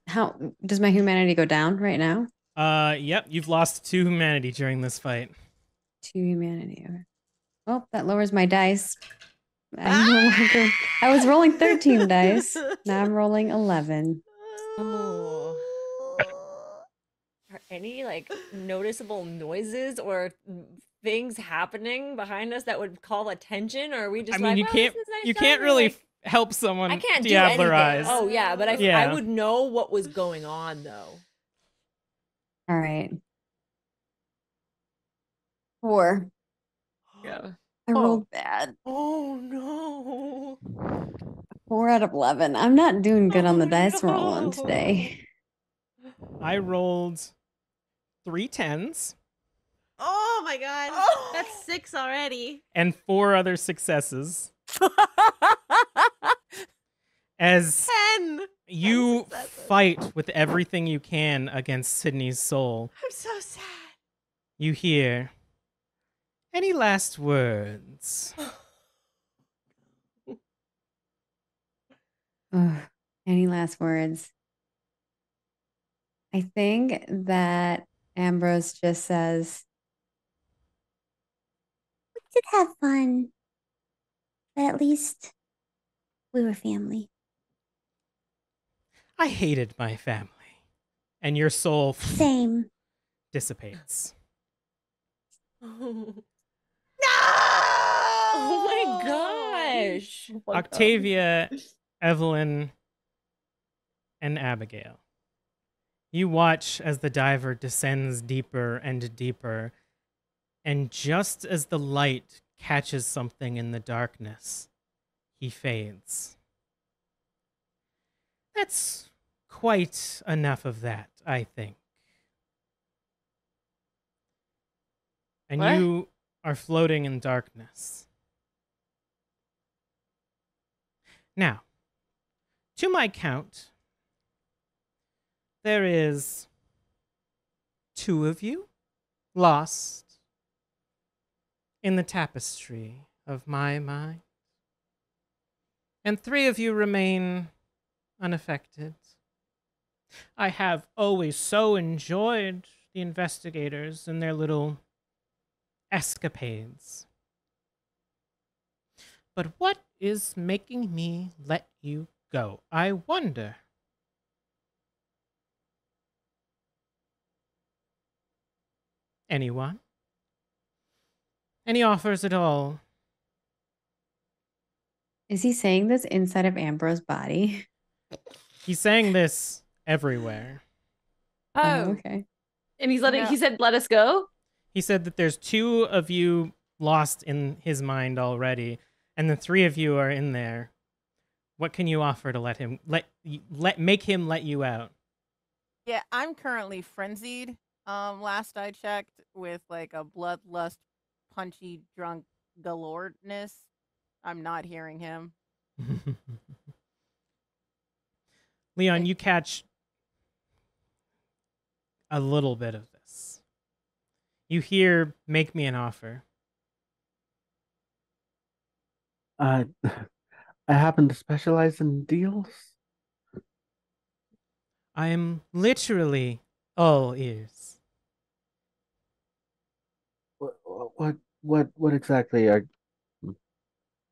How does my humanity go down right now? Yep, you've lost 2 humanity during this fight. 2 humanity. Okay. Oh, that lowers my dice. I was rolling 13 dice. Now I'm rolling 11. Oh. Are any like noticeable noises or things happening behind us that would call attention, or are we just I mean, like, you "Oh, can't this is nice you job," can't or, really like, help someone I can't do diablerize. anything. Oh yeah, but I Yeah. would know what was going on though. All right. 4. Yeah. I rolled bad. Oh no. 4 out of 11. I'm not doing good on the Oh, dice rolling no. today. I rolled 3 10s Oh my god. That's 6 already. and 4 other successes. As 10. you successes. fight with everything you can against Sydney's soul, I'm so sad. you hear, any last words? Ugh. Any last words? I think that Ambrose just says, We did have fun, but at least we were family. I hated my family. And your soul Same. dissipates. Oh No! my gosh. Octavia, Evelyn, and Abbigail. You watch as the diver descends deeper and deeper, and just as the light catches something in the darkness, he fades. That's quite enough of that, I think. And What? you are floating in darkness. Now, to my count, there is 2 of you lost in the tapestry of my mind, and 3 of you remain unaffected. I have always so enjoyed the investigators and their little escapades. But what is making me let you go, I wonder? Anyone? Any offers at all? is he saying this inside of Ambrose's body? He's saying this everywhere. Oh, Okay. and he's letting. No. He said, "Let us go." He said that there's 2 of you lost in his mind already, and the 3 of you are in there. What can you offer to make him let you out? Yeah, I'm currently frenzied. Last I checked, with like a bloodlust, punchy, drunk galoreness. I'm not hearing him. Leon, you catch a little bit of this. You hear, "Make me an offer." I happen to specialize in deals. I am literally all ears. What exactly are?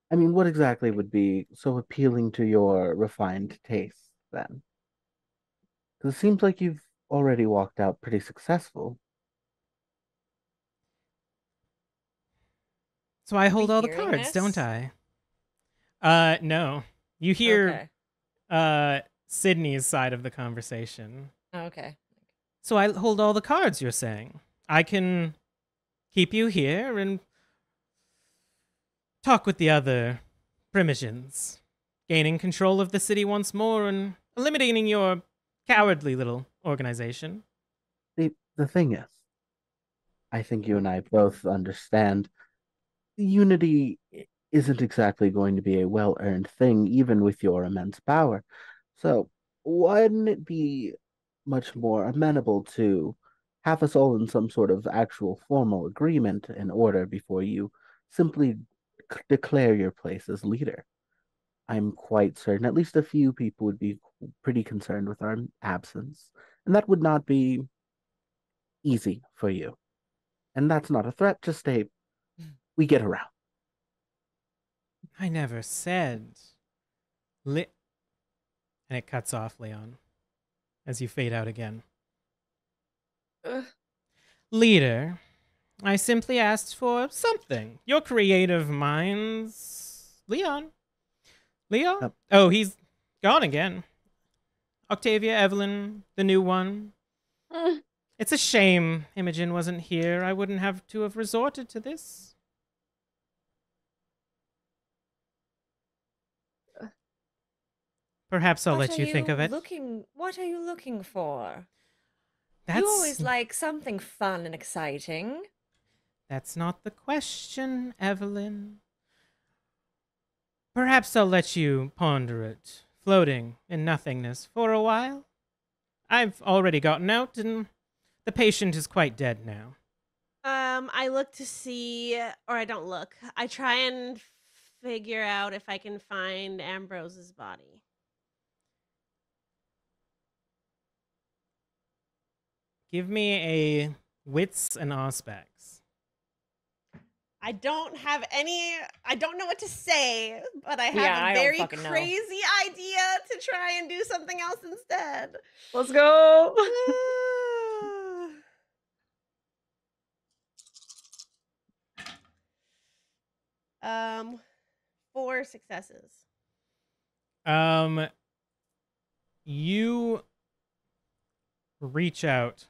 I mean, what exactly would be so appealing to your refined taste then? Because it seems like you've already walked out pretty successful. So I hold all the hearing cards, this? don't I? No. You hear Sydney's side of the conversation. Okay. So I hold all the cards, you're saying. I can keep you here and talk with the other Primogens, gaining control of the city once more and eliminating your cowardly little organization. The thing is, I think you and I both understand unity isn't exactly going to be a well-earned thing, even with your immense power. So, wouldn't it be much more amenable to have us all in some sort of actual formal agreement in order before you simply declare your place as leader? I'm quite certain at least a few people would be pretty concerned with our absence, and that would not be easy for you. And that's not a threat, just we get around. I never said. And it cuts off, Leon, as you fade out again. Leader, I simply asked for something. Your creative minds. Leon? Oh, he's gone again. Octavia, Evelyn, the new one. It's a shame Imogen wasn't here. I wouldn't have to have resorted to this. Perhaps I'll let you think of it. What are you looking for? That's... You always like something fun and exciting. That's not the question, Evelyn. Perhaps I'll let you ponder it, floating in nothingness for a while. I've already gotten out, and the patient is quite dead now. I look to see, or I don't look. I try and figure out if I can find Ambrose's body. Give me a wits and aspects. I don't know what to say, but I have Yeah, a I don't very fucking know. crazy idea to try and do something else instead. Let's go. 4 successes. You reach out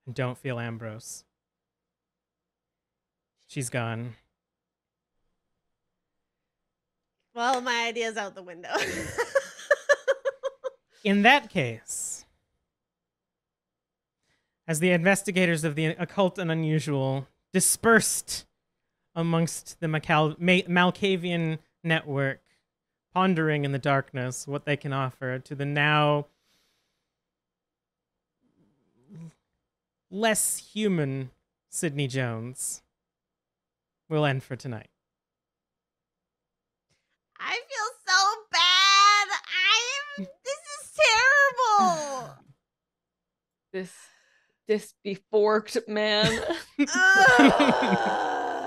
and don't feel Ambrose. She's gone. Well, my idea's out the window. In that case, as the investigators of the occult and unusual dispersed amongst the Malkavian network, pondering in the darkness what they can offer to the now less human Sydney Jones, we'll end for tonight. I feel so bad. This is terrible. This be forked, man.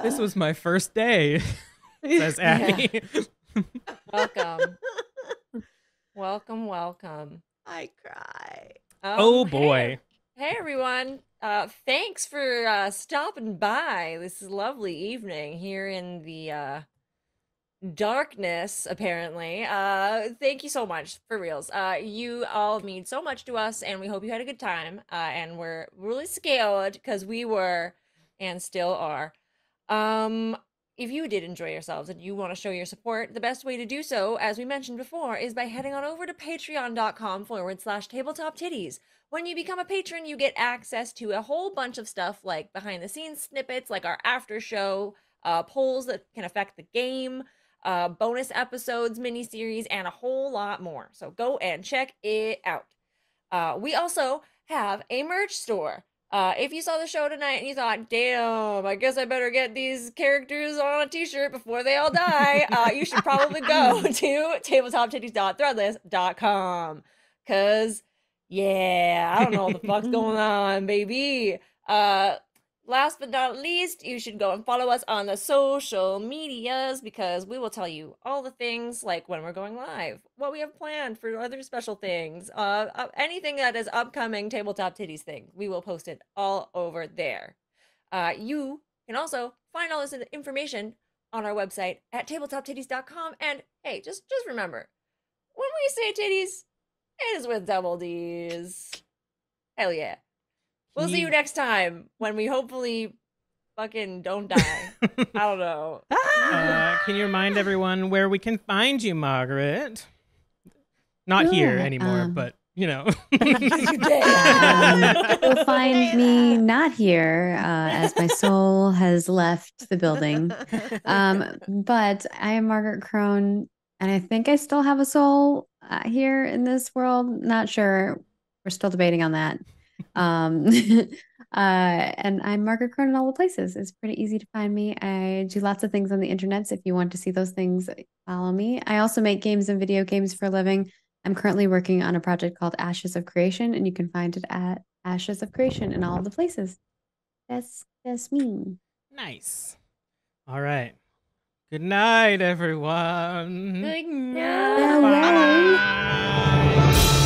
This was my first day, says Abby. Welcome. Welcome. I cry. Oh boy. Hey everyone. Thanks for stopping by this lovely evening here in the darkness, apparently. Thank you so much, for reals. You all mean so much to us, and we hope you had a good time. And we're really scared, because we were, and still are. if you did enjoy yourselves and you want to show your support, the best way to do so, as we mentioned before, is by heading on over to patreon.com/tabletoptitties. When you become a patron, you get access to a whole bunch of stuff like behind the scenes snippets, like our after show, polls that can affect the game, bonus episodes, miniseries, and a whole lot more. So go and check it out. We also have a merch store. If you saw the show tonight and you thought, damn, I guess I better get these characters on a t-shirt before they all die, you should probably go to tabletoptitties.threadless.com. Cause, yeah, I don't know what the fuck's going on, baby. Last but not least, you should go and follow us on the social medias because we will tell you all the things like when we're going live, what we have planned for other special things, anything that is upcoming Tabletop Titties thing. We will post it all over there. You can also find all this information on our website at tabletoptitties.com. And hey, just remember, when we say titties, it is with double D's. Hell yeah. We'll see you next time when we hopefully fucking don't die. I don't know. Can you remind everyone where we can find you, Margaret? Not here anymore, but, you know. You'll find me not here as my soul has left the building. But I am Margaret Krohn, and I think I still have a soul here in this world. Not sure. We're still debating on that. And I'm Margaret Krohn in all the places. It's pretty easy to find me. I do lots of things on the internet. So if you want to see those things, follow me. I also make games and video games for a living. I'm currently working on a project called Ashes of Creation, and you can find it at Ashes of Creation in all of the places. That's me. Nice. All right. Good night, everyone. Good night. Bye.